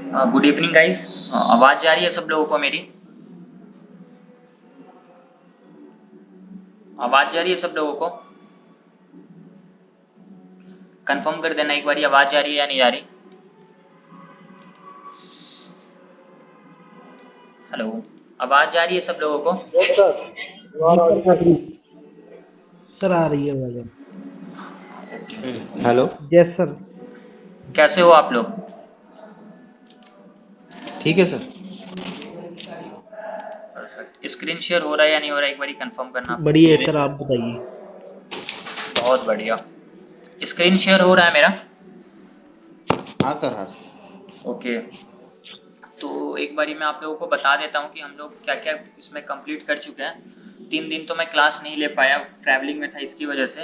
Good evening guys. आवाज़ जा रही है सब लोगों को मेरी? आवाज़ जा रही है सब लोगों को? कंफर्म कर देना एक बारी, आवाज़ जा रही है या नहीं जा रही? हेलो, आवाज़ जा रही है सब लोगों को? यस सर, यू जी आर सर आ ऑडिबल। रही सर आ रही है आवाज़। हेलो। Yes sir. कैसे हो आप लोग? ठीक है सर। परफेक्ट। स्क्रीन शेयर हो रहा है या नहीं हो रहा है, एक बारी कंफर्म करना। बढ़िया है सर, आप बताइए। बहुत बढ़िया। स्क्रीन शेयर हो रहा है मेरा? हाँ सर, हाँ सर। ओके। तो एक बारी मैं आप लोगों को बता देता हूँ कि हम लोग क्या क्या इसमें कंप्लीट कर चुके हैं। 3 दिन तो मैं क्लास नहीं ले पाया, ट्रैवलिंग में था इसकी वजह से।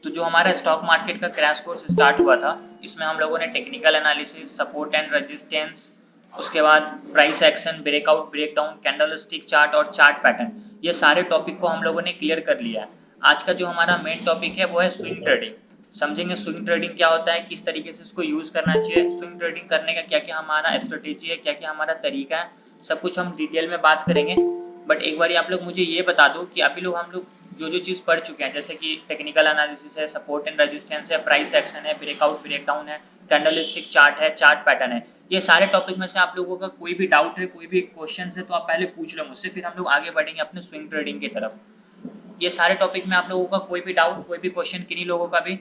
तो जो हमारा स्टॉक मार्केट का क्रैश कोर्स स्टार्ट हुआ था, इसमें हम लोगों ने technical analysis, support and resistance, उसके बाद price action, breakout, breakdown, candlestick chart और चार्ट पैटर्न, ये सारे टॉपिक को हम लोगों ने क्लियर कर लिया है। आज का जो हमारा मेन टॉपिक है वो है स्विंग ट्रेडिंग। समझेंगे स्विंग ट्रेडिंग क्या होता है, किस तरीके से इसको यूज करना चाहिए, स्विंग ट्रेडिंग करने का क्या क्या हमारा स्ट्रेटेजी है, क्या क्या हमारा तरीका है, सब कुछ हम डिटेल में बात करेंगे। बट एक बार आप लोग मुझे ये बता दो कि अभी लोग हम लोग जो जो चीज़ पढ़ चुके हैं, जैसे कि टेक्निकल एनालिसिस है, सपोर्ट एंड रेजिस्टेंस है, प्राइस एक्शन है, ब्रेकआउट ब्रेकडाउन है, कैंडलस्टिक चार्ट है, चार्ट पैटर्न है, ये सारे टॉपिक में से आप लोगों का कोई भी डाउट है, कोई भी क्वेश्चन है, तो आप पहले पूछ लो मुझसे, फिर हम लोग आगे बढ़ेंगे अपने स्विंग ट्रेडिंग की तरफ। ये सारे टॉपिक में आप लोगों का कोई भी डाउट, कोई भी क्वेश्चन, किन्हीं लोगों का भी?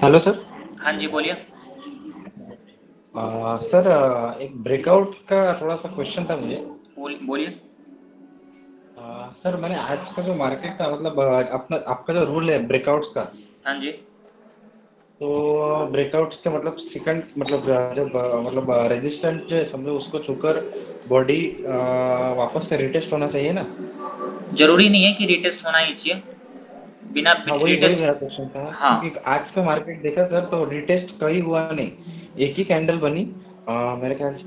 Hello sir. हाँ जी बोलिए। सर, एक ब्रेकआउट का थोड़ा सा क्वेश्चन था मुझे। बोलिए। सर, मैंने आज का जो मार्केट का मतलब अपना आपका जो रूल है ब्रेकआउट्स का, हाँ जी। तो ब्रेकआउट्स का मतलब सेकंड मतलब जब मतलब रेजिस्टेंट जो है समझो उसको छूकर बॉडी वापस से रिटेस्ट होना चाहिए ना। जरूरी नहीं है कि रिटेस्ट होना ही चाहिए, बिना हाँ, वही वही रिटेस्ट। मेरा क्वेश्चन था, हाँ। क्योंकि आज का मार्केट देखा सर तो रिटेस्ट कहीं हुआ नहीं, एक ही कैंडल बनी। मेरे ख्याल से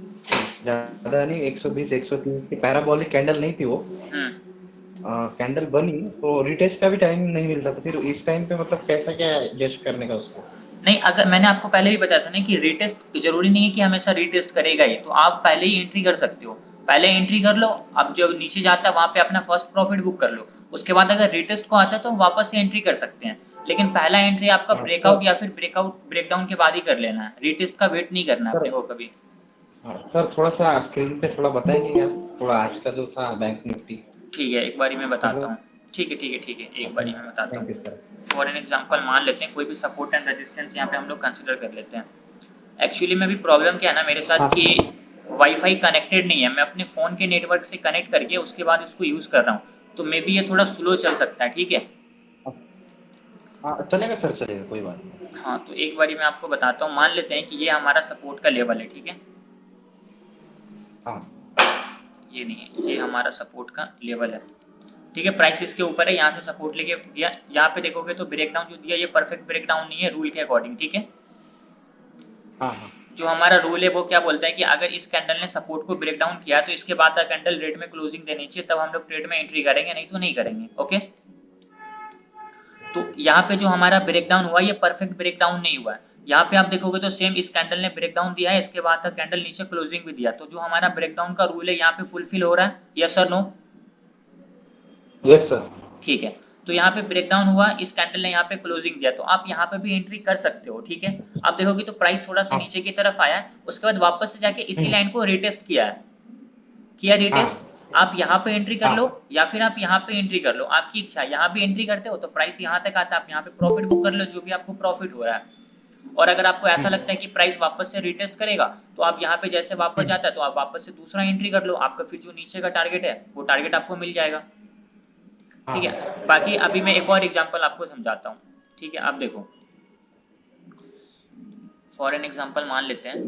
ज़्यादा नहीं, 120 130 की पैराबोलिक कैंडल नहीं थी वो। हम्म। कैंडल बनी तो रिटेस्ट का भी टाइम नहीं मिलता, तो फिर इस टाइम पे मतलब कैसा क्या एडजस्ट करने का उसको। नहीं, अगर मैंने आपको पहले भी बताया था ना कि रिटेस्ट जरूरी नहीं है कि हमेशा रिटेस्ट करेगा ही, तो आप पहले ही एंट्री कर सकते हो। पहले एंट्री कर लो, अब जब नीचे जाता है वहां पे अपना फर्स्ट प्रॉफिट बुक कर लो। उसके बाद अगर रिटेस्ट को आता है तो वापस से एंट्री कर सकते हैं। लेकिन पहला एंट्री आपका हाँ ब्रेकआउट सर। या फिर ब्रेकआउट ब्रेकडाउन के बाद ही कर लेना है, रिटेस्ट का वेट नहीं करना है सर, अपने को कभी। हाँ सर, थोड़ा सा स्क्रीन पे थोड़ा बताएंगे क्या, थोड़ा आज का जो था बैंक निफ्टी ठीक है, एक बारी मैं बताता मतलब। हूँ। ठीक है ठीक है ठीक है, एक बारी मैं बताता थैंक यू हूँ। सर। फॉर एन एग्जाम्पल हाँ। मान लेते हैं कोई भी सपोर्ट एंड रेजिस्टेंस यहाँ पे हम लोग कंसिडर कर लेते हैं। एक्चुअली में भी प्रॉब्लम क्या है ना मेरे साथ हाँ कि सर। वाईफाई कनेक्टेड नहीं है, मैं अपने फ़ोन के नेटवर्क से कनेक्ट करके उसके बाद उसको यूज़ कर रहा हूँ, तो मे बी ये थोड़ा स्लो चल सकता है, ठीक है। हाँ, चलेगा सर, चलेगा, कोई बात नहीं। हाँ, तो एक बारी मैं आपको बताता हूँ, मान लेते हैं कि ये हमारा सपोर्ट का लेवल है, ठीक है। हाँ ये नहीं है, ये हमारा सपोर्ट का लेवल है, ठीक है। प्राइस इसके ऊपर है, यहाँ से सपोर्ट लेके दिया, यहाँ पे देखोगे तो ब्रेकडाउन जो दिया ये परफेक्ट ब्रेकडाउन नहीं है रूल के अकॉर्डिंग, ठीक है। हाँ हाँ जो हमारा रूल है वो क्या बोलता है कि अगर इस कैंडल ने सपोर्ट को ब्रेक डाउन किया तो इसके बाद कैंडल रेड में क्लोजिंग देनी चाहिए, तब हम लोग ट्रेड में एंट्री करेंगे, नहीं तो नहीं करेंगे, ओके। तो यहाँ पे जो हमारा ब्रेक डाउन हुआ ये परफेक्ट ब्रेक डाउन नहीं हुआ है। यहाँ पे आप देखोगे तो सेम इस कैंडल ने ब्रेक डाउन दिया है, इसके बाद कैंडल नीचे क्लोजिंग भी दिया, तो जो हमारा ब्रेक डाउन का रूल है यहाँ पे फुलफिल हो रहा है, यस और नो? Yes sir. ठीक है। तो यहाँ पे ब्रेकडाउन हुआ, इस कैंडल ने यहाँ पे क्लोजिंग दिया, तो आप यहाँ पे भी एंट्री कर सकते हो, ठीक है। आप देखोगे तो प्राइस थोड़ा सा हाँ। नीचे की तरफ आया है, उसके बाद वापस से जाके इसी हम्म, लाइन को रिटेस्ट किया है, किया हाँ रिटेस्ट। आप यहाँ पे एंट्री कर लो हाँ या फिर आप यहाँ पे एंट्री कर लो, आपकी इच्छा है। यहाँ भी एंट्री करते हो तो प्राइस यहाँ तक आता है, आप यहाँ पे प्रॉफिट बुक कर लो जो भी आपको प्रॉफिट हो रहा है। और अगर आपको ऐसा लगता है कि प्राइस वापस से रिटेस्ट करेगा, तो आप यहाँ पे जैसे वापस हम्म, जाता है तो आप वापस से दूसरा एंट्री कर लो, आपका फिर जो नीचे का टारगेट है वो टारगेट आपको मिल जाएगा, ठीक हाँ है। बाकी अभी मैं एक और एग्जांपल आपको समझाता हूँ, ठीक है। आप देखो, फॉर एन एग्जांपल मान लेते हैं,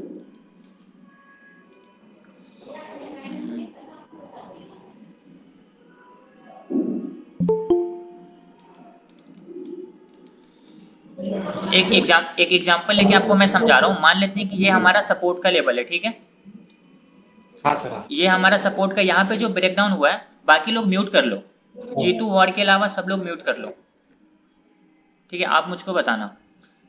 एक एग्जांपल लेके आपको मैं समझा रहा हूँ। मान लेते हैं कि ये हमारा सपोर्ट का लेवल है, ठीक है। हाँ सर। हाँ ये हमारा सपोर्ट का यहाँ पे जो ब्रेकडाउन हुआ है, बाकी लोग म्यूट कर लो, जीतू हाँ। वॉर के अलावा सब लोग म्यूट कर लो, ठीक है। आप मुझको बताना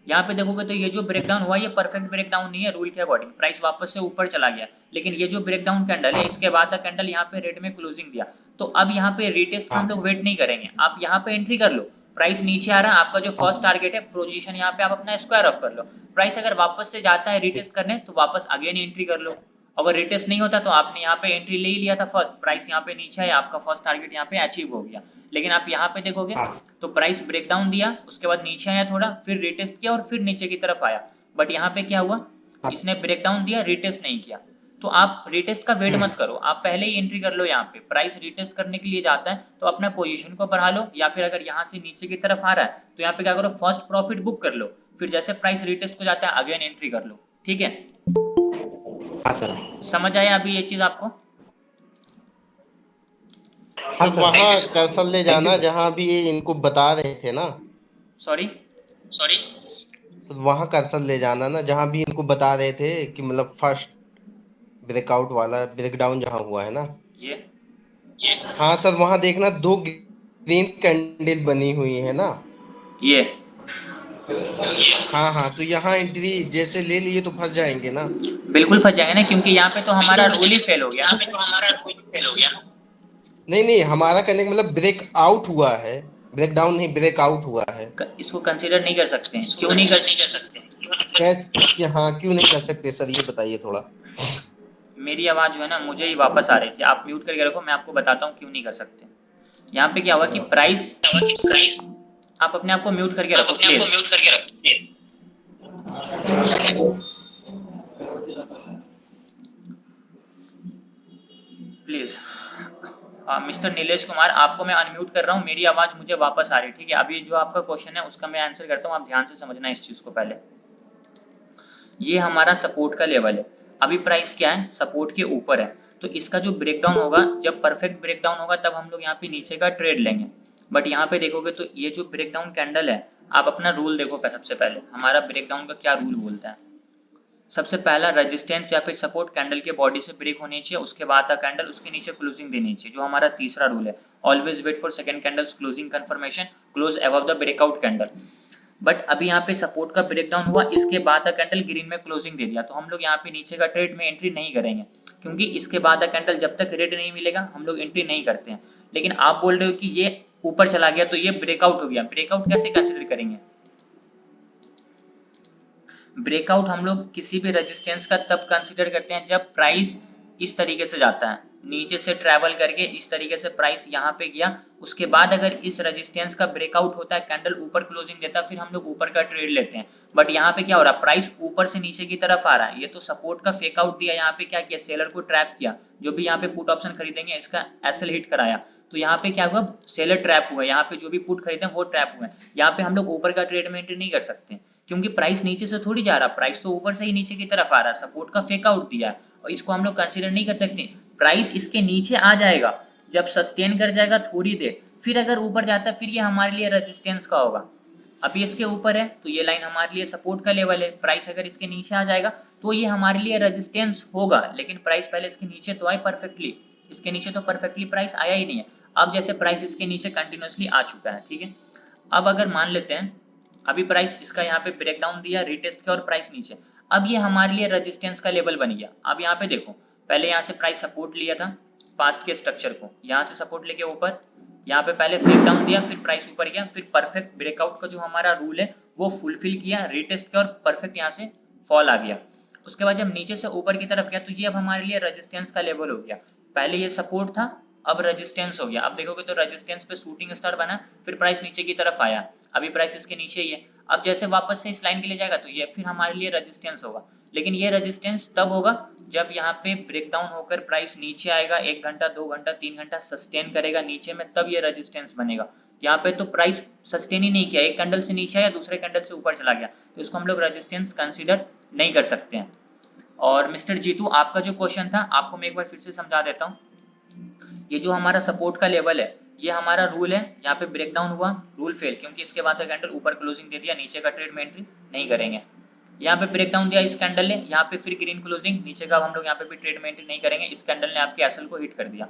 यहाँ पे देखोगे तो ये जो ब्रेकडाउन हुआ ये परफेक्ट ब्रेकडाउन नहीं है रूल के अकॉर्डिंग, प्राइस वापस से ऊपर चला गया। लेकिन ये जो ब्रेकडाउन कैंडल है इसके बाद का कैंडल यहाँ पे रेड में क्लोजिंग दिया, तो अब यहाँ पे रीटेस्ट का हम हाँ लोग वेट नहीं करेंगे, आप यहाँ पे एंट्री कर लो। प्राइस नीचे आ रहा है, आपका जो फर्स्ट हाँ टारगेट है पोजीशन यहाँ पे आप अपना स्क्वायर ऑफ कर लो। प्राइस अगर वापस से जाता है ठीक। रीटेस्ट करने तो वापस अगेन एंट्री कर लो। अगर रिटेस्ट नहीं होता तो आपने यहाँ पे एंट्री ले ही लिया था फर्स्ट, प्राइस यहाँ पे नीचे है, आपका फर्स्ट टारगेट यहाँ पे अचीव हो गया। लेकिन आप यहाँ पे देखोगे हाँ तो प्राइस ब्रेकडाउन दिया, उसके बाद नीचे आया थोड़ा, फिर रिटेस्ट किया और फिर नीचे की तरफ आया। बट यहाँ पे क्या हुआ, हाँ। इसने ब्रेकडाउन दिया, रिटेस्ट नहीं किया। तो आप रिटेस्ट का वेट मत करो, आप पहले ही एंट्री कर लो। यहाँ पे प्राइस रिटेस्ट करने के लिए जाता है तो अपना पोजीशन को बढ़ा लो, या फिर अगर यहाँ से नीचे की तरफ आ रहा है तो यहाँ पे क्या करो, फर्स्ट प्रॉफिट बुक कर लो, फिर जैसे प्राइस रिटेस्ट को जाता है अगेन एंट्री कर लो। ठीक है, हाँ सर। समझ आया अभी ये चीज आपको? हाँ सर। वहाँ कर्सर ले थैंक जाना यू। जहाँ भी ये इनको बता रहे थे ना, सॉरी सॉरी तो वहाँ कर्सर ले जाना ना जहाँ भी इनको बता रहे थे कि मतलब फर्स्ट ब्रेकआउट वाला ब्रेकडाउन जहाँ हुआ है ना। ये हाँ सर, वहाँ देखना 2 ग्रीन कैंडल बनी हुई है ना। ये हाँ हाँ, तो यहाँ एंट्री जैसे ले लिए तो फंस जाएंगे ना। बिल्कुल फंस जाएंगे ना, क्योंकि यहाँ पे तो हमारा रूल ही फेल हो गया ना। नहीं नहीं, हमारा कहने का मतलब ब्रेक आउट हुआ है, ब्रेकडाउन नहीं, ब्रेक आउट हुआ है। इसको कंसीडर नहीं कर सकते हैं, क्यों नहीं कर सकते? कैसे? हाँ, क्यों नहीं कर सकते सर, ये बताइए थोड़ा। मेरी आवाज जो है ना मुझे ही वापस आ रही थी, आप म्यूट करके रखो, मैं आपको बताता हूँ क्यों नहीं कर सकते। यहाँ पे क्या हुआ कि प्राइस, आप अपने आप को म्यूट करके रखो please. Please mister Nilesh Kumar, आपको मैं अनम्यूट कर रहा हूँ, मेरी आवाज मुझे वापस आ रही है। ठीक है, अभी जो आपका क्वेश्चन है उसका मैं आंसर करता हूँ, आप ध्यान से समझना इस चीज को। पहले ये हमारा सपोर्ट का लेवल है, अभी प्राइस क्या है, सपोर्ट के ऊपर है। तो इसका जो ब्रेकडाउन होगा, जब परफेक्ट ब्रेकडाउन होगा तब हम लोग यहाँ पे नीचे का ट्रेड लेंगे। बट यहाँ पे देखोगे तो ये जो ब्रेकडाउन कैंडल है, आप अपना रूल देखो। सबसे पहले हमारा ब्रेकडाउन का क्या रूल बोलता है, सबसे पहला रेजिस्टेंस या फिर सपोर्ट कैंडल के बॉडी से ब्रेक होनी चाहिए, उसके बाद कैंडल उसके नीचे क्लोजिंग देनी चाहिए, जो हमारा तीसरा रूल है। Always wait for second candles closing confirmation, close above the breakout candle. But अभी यहाँ पे सपोर्ट का ब्रेकडाउन हुआ, इसके बाद कैंडल ग्रीन में क्लोजिंग दे दिया, तो हम लोग यहाँ पे नीचे का ट्रेड में एंट्री नहीं करेंगे, क्योंकि इसके बाद कैंडल जब तक रेड नहीं मिलेगा हम लोग एंट्री नहीं करते हैं। लेकिन आप बोल रहे हो कि ये ऊपर चला गया तो ये ब्रेकआउट हो गया, ब्रेकआउट कैसे कंसिडर करेंगे? ब्रेकआउट हम लोग किसी भी रेजिस्टेंस का तब कंसीडर करते हैं जब प्राइस इस तरीके से जाता है, नीचे से ट्रैवल करके इस तरीके से प्राइस यहाँ पे गया, उसके बाद अगर इस रेजिस्टेंस का ब्रेकआउट होता है, कैंडल ऊपर क्लोजिंग देता है, फिर हम लोग ऊपर का ट्रेड लेते हैं। बट यहाँ पे क्या हो रहा है, प्राइस ऊपर से नीचे की तरफ आ रहा है, ये तो सपोर्ट का फेक आउट दिया, यहाँ पे क्या किया, सेलर को ट्रैप किया। जो भी यहाँ पे पुट ऑप्शन खरीदेंगे इसका एसएल हिट कराया, तो यहाँ पे क्या हुआ, सेलर ट्रैप हुआ, यहाँ पे जो भी पुट खरीदे वो ट्रैप हुए। यहाँ पे हम लोग ऊपर का ट्रेड में एंट्री नहीं कर सकते, क्योंकि प्राइस नीचे से थोड़ी जा रहा, प्राइस तो ऊपर से ही नीचे की तरफ आ रहा है, सपोर्ट का फेक आउट दिया है और इसको हम लोग कंसीडर नहीं कर सकते। प्राइस इसके नीचे आ जाएगा, जब सस्टेन कर जाएगा थोड़ी देर, फिर अगर ऊपर जाता है फिर ये हमारे लिए रेजिस्टेंस का होगा। अभी इसके ऊपर है तो ये लाइन हमारे लिए सपोर्ट का लेवल है, प्राइस अगर इसके नीचे आ जाएगा तो ये हमारे लिए रेजिस्टेंस होगा। लेकिन प्राइस पहले इसके नीचे तो आए परफेक्टली, इसके नीचे तो परफेक्टली प्राइस आया ही नहीं है। अब जैसे प्राइस इसके नीचे कंटिन्यूसली आ चुका है, ठीक है। अब अगर मान लेते हैं अभी प्राइस इसका यहाँ पे ब्रेकडाउन दिया, रिटेस्ट किया और प्राइस नीचे, अब ये हमारे लिए रेजिस्टेंस का लेवल बन गया। अब यहाँ पे देखो, पहले यहाँ से प्राइस सपोर्ट लिया था, पास्ट के स्ट्रक्चर को यहाँ से सपोर्ट लेके ऊपर, यहाँ पे पहले फेक डाउन दिया, फिर प्राइस ऊपर गया, फिर परफेक्ट ब्रेकआउट का जो हमारा रूल है वो फुलफिल किया, रिटेस्ट किया और परफेक्ट यहाँ से फॉल आ गया। उसके बाद जब नीचे से ऊपर की तरफ गया तो ये अब हमारे लिए रेजिस्टेंस का लेवल हो गया। पहले ये सपोर्ट था, अब रेजिस्टेंस हो गया। अब देखोगे तो रेजिस्टेंस पे शूटिंग स्टार बना, फिर प्राइस नीचे की तरफ आया, अभी प्राइस इसके नीचे ही है। अब जैसे वापस से इस लाइन के लिए जाएगा तो ये फिर हमारे लिए रेजिस्टेंस होगा। लेकिन ये रेजिस्टेंस तब होगा जब यहाँ पे ब्रेकडाउन होकर प्राइस नीचे आएगा, 1 घंटा 2 घंटा 3 घंटा सस्टेन करेगा नीचे में, तब ये रेजिस्टेंस बनेगा। यहाँ पे तो प्राइस सस्टेन ही नहीं किया, एक कैंडल से नीचे आया, दूसरे कैंडल से ऊपर चला गया, तो इसको हम लोग रेजिस्टेंस कंसिडर नहीं कर सकते हैं। और मिस्टर जीतू, आपका जो क्वेश्चन था आपको मैं एक बार फिर से समझा देता हूँ। ये जो हमारा सपोर्ट का लेवल है ये हमारा रूल है, यहाँ पे ब्रेकडाउन हुआ, रूल फेल, क्योंकि इसके बाद कैंडल ऊपर क्लोजिंग दे दिया, नीचे का ट्रेड में एंट्री नहीं करेंगे। यहाँ पे ब्रेकडाउन दिया इस कैंडल ने, यहाँ पे फिर ग्रीन क्लोजिंग, नीचे का हम लोग यहाँ पे भी ट्रेड में एंट्री नहीं करेंगे, इस कैंडल ने आपके एसएल को हिट कर दिया।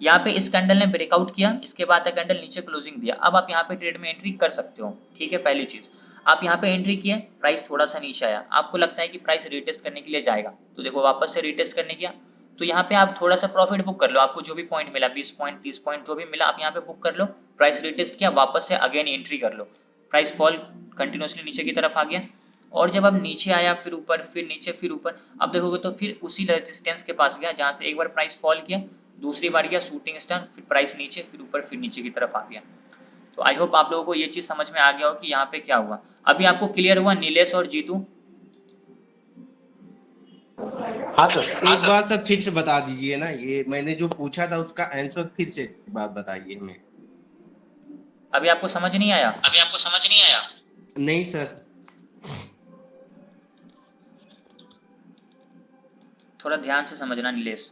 यहाँ पे इस कैंडल ने ब्रेकआउट किया, इसके बाद कैंडल नीचे क्लोजिंग दिया, अब आप यहाँ पे ट्रेड में एंट्री कर सकते हो, ठीक है, पहली चीज। आप यहाँ पे एंट्री किए, प्राइस थोड़ा सा नीचे आया, आपको लगता है कि प्राइस रीटेस्ट करने के लिए जाएगा, तो देखो वापस से रीटेस्ट करने गया, तो यहाँ पे आप थोड़ा सा प्रॉफिट बुक कर लो, आपको जो भी पॉइंट मिला 20 पॉइंट 30 पॉइंट जो भी मिला आप यहाँ पे बुक कर लो, प्राइस रीटेस्ट किया, वापस से अगेन एंट्री कर लो, प्राइस फॉल कंटिन्यूसली नीचे की तरफ आ गया, और जब अब नीचे आया फिर ऊपर फिर नीचे फिर ऊपर, अब देखोगे तो फिर उसी रेजिस्टेंस के पास गया जहां से एक बार प्राइस फॉल किया, दूसरी बार गया शूटिंग स्टार, फिर प्राइस नीचे फिर ऊपर फिर नीचे की तरफ आ गया। तो आई होप आप लोगों को ये चीज समझ में आ गया हो कि यहाँ पे क्या हुआ। अभी आपको क्लियर हुआ नीलेश और जीतू? हाँ सर। एक बार सर फिर से बता दीजिए ना, ये मैंने जो पूछा था उसका आंसर फिर से एक बार बताइए हमें। अभी आपको समझ नहीं आया? नहीं सर। थोड़ा ध्यान से समझना नीलेश,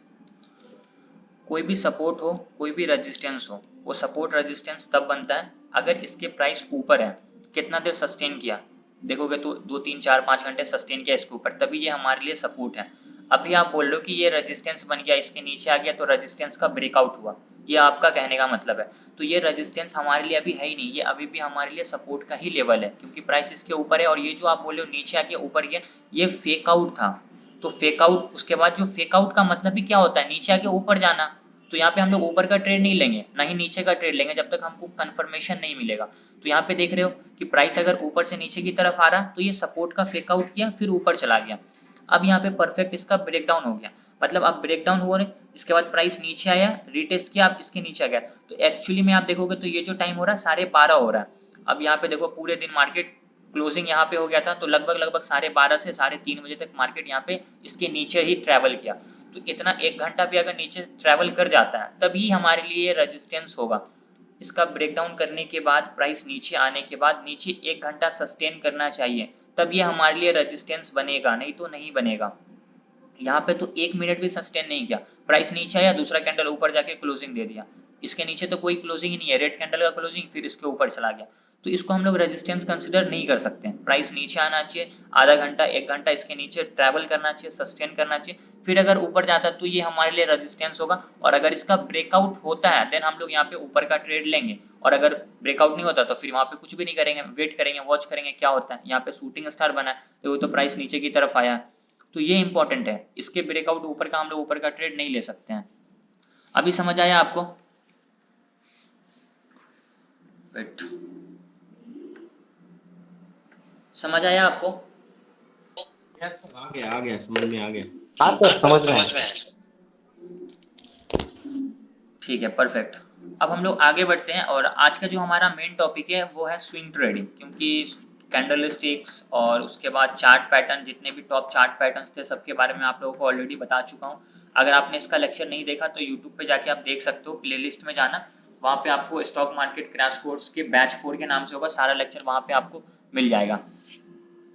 कोई भी सपोर्ट हो कोई भी रेजिस्टेंस हो, वो सपोर्ट रेजिस्टेंस तब बनता है अगर इसके प्राइस ऊपर है, कितना देर सस्टेन किया, देखोगे तो 2 3 4 5 घंटे सस्टेन किया इसके ऊपर, तभी ये हमारे लिए सपोर्ट है। अभी आप बोल रहे हो कि ये रेजिस्टेंस बन गया इसके नीचे आ गया तो रेजिस्टेंस का ब्रेकआउट हुआ, ये आपका कहने का मतलब है। तो ये रेजिस्टेंस हमारे लिए अभी है ही नहीं, ये अभी भी हमारे लिए सपोर्ट का ही लेवल है, क्योंकि प्राइस इसके ऊपर है, और ये जो आप बोल रहे हो नीचे आके ऊपर गया, ये फेक आउट था। तो फेक आउट, उसके बाद जो फेक आउट का मतलब भी क्या होता है, नीचे आके ऊपर जाना। तो यहाँ पे हम लोग ऊपर का ट्रेड नहीं लेंगे, ना ही नीचे का ट्रेड लेंगे जब तक हमको कंफर्मेशन नहीं मिलेगा। तो यहाँ पे देख रहे हो कि प्राइस अगर ऊपर से नीचे की तरफ आ रहा, तो ये सपोर्ट का फेक आउट किया फिर ऊपर चला गया। अब यहाँ पे परफेक्ट इसका ब्रेकडाउन हो गया, मतलब अब ब्रेकडाउन हो रहे, इसके बाद प्राइस नीचे आया, रीटेस्ट किया, अब इसके नीचे आ गया। तो एक्चुअली में आप देखोगे तो ये जो टाइम हो रहा है 12:30 हो रहा है। अब यहाँ पे देखो पूरे दिन मार्केट क्लोजिंग यहाँ पे हो गया था, तो लगभग 12:30 से 3:30 बजे तक मार्केट यहाँ पे इसके नीचे ही ट्रेवल किया। तो इतना 1 घंटा भी अगर नीचे ट्रेवल कर जाता है तभी हमारे लिए रेजिस्टेंस होगा। इसका ब्रेकडाउन करने के बाद प्राइस नीचे आने के बाद नीचे 1 घंटा सस्टेन करना चाहिए, तब ये हमारे लिए रेजिस्टेंस बनेगा, नहीं तो नहीं बनेगा। यहाँ पे तो 1 मिनट भी सस्टेन नहीं किया, प्राइस नीचे आया, दूसरा कैंडल ऊपर जाके क्लोजिंग दे दिया, इसके नीचे तो कोई क्लोजिंग ही नहीं है, रेड कैंडल का क्लोजिंग, फिर इसके ऊपर चला गया। तो इसको हम लोग रेजिस्टेंस कंसिडर नहीं कर सकते। प्राइस नीचे आना चाहिए, आधा घंटा 1 घंटा इसके नीचे ट्रैवल करना चाहिए, सस्टेन करना चाहिए, फिर अगर ऊपर जाता है तो ये हमारे लिए रेजिस्टेंस होगा। और अगर इसका ब्रेकआउट होता है देन हम लोग यहाँ पे ऊपर का ट्रेड लेंगे, और अगर ब्रेकआउट नहीं होता तो फिर वहां पे कुछ भी नहीं करेंगे, वेट करेंगे, वॉच करेंगे क्या होता है। यहाँ पे शूटिंग स्टार बना है तो प्राइस नीचे की तरफ आया है, तो ये इंपॉर्टेंट है, इसके ब्रेकआउट ऊपर का हम लोग ऊपर का ट्रेड नहीं ले सकते हैं। अभी समझ आया आपको? वेट, समझ आया आपको? यस सर, आ गया समझ में आ गया। हाँ सर, समझ में आया। ठीक है, परफेक्ट। अब हम लोग आगे बढ़ते हैं, और आज का जो हमारा मेन टॉपिक है वो है स्विंग ट्रेडिंग, क्योंकि कैंडल स्टिक्स और उसके बाद चार्ट पैटर्न, जितने भी टॉप चार्ट पैटर्न्स थे सबके बारे में आप लोगों को ऑलरेडी बता चुका हूँ। अगर आपने इसका लेक्चर नहीं देखा तो यूट्यूब पे जाके आप देख सकते हो, प्लेलिस्ट में जाना, वहाँ पे आपको स्टॉक मार्केट क्रैश कोर्स के बैच 4 के नाम से होगा, सारा लेक्चर वहाँ पे आपको मिल जाएगा।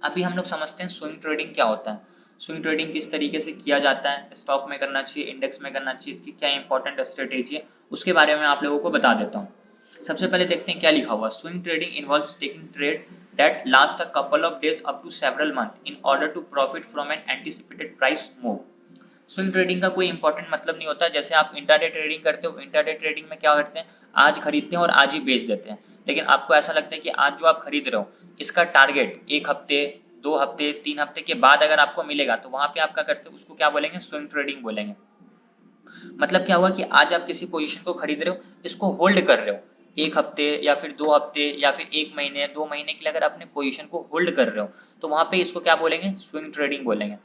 अभी हम लोग समझते हैं स्विंग ट्रेडिंग क्या होता है, स्विंग ट्रेडिंग किस तरीके से किया जाता है, स्टॉक में करना चाहिए, इंडेक्स में करना चाहिए, इसकी क्या इंपॉर्टेंट स्ट्रेटेजी है, उसके बारे में आप लोगों को बता देता हूँ। सबसे पहले देखते हैं क्या लिखा हुआ। Swing trading involves taking trade that last a couple of days up to several month in order to profit from an anticipated price move. Swing trading का कोई इंपॉर्टेंट मतलब नहीं होता। जैसे आप इंट्राडे ट्रेडिंग करते हो, इंट्राडे ट्रेडिंग में क्या करते हैं, आज खरीदते हैं और आज ही बेच देते हैं। लेकिन आपको ऐसा लगता है कि आज जो आप खरीद रहे हो इसका टारगेट 1 हफ्ते 2 हफ्ते 3 हफ्ते के बाद अगर आपको मिलेगा, तो वहां पे आप क्या करते हो, उसको क्या बोलेंगे, स्विंग ट्रेडिंग बोलेंगे। मतलब क्या हुआ कि आज आप किसी पोजीशन को खरीद रहे हो, इसको होल्ड कर रहे हो 1 हफ्ते या फिर 2 हफ्ते या फिर 1 महीने 2 महीने के लिए, अगर अपने पोजीशन को होल्ड कर रहे हो तो वहां पे इसको क्या बोलेंगे, स्विंग ट्रेडिंग बोलेंगे।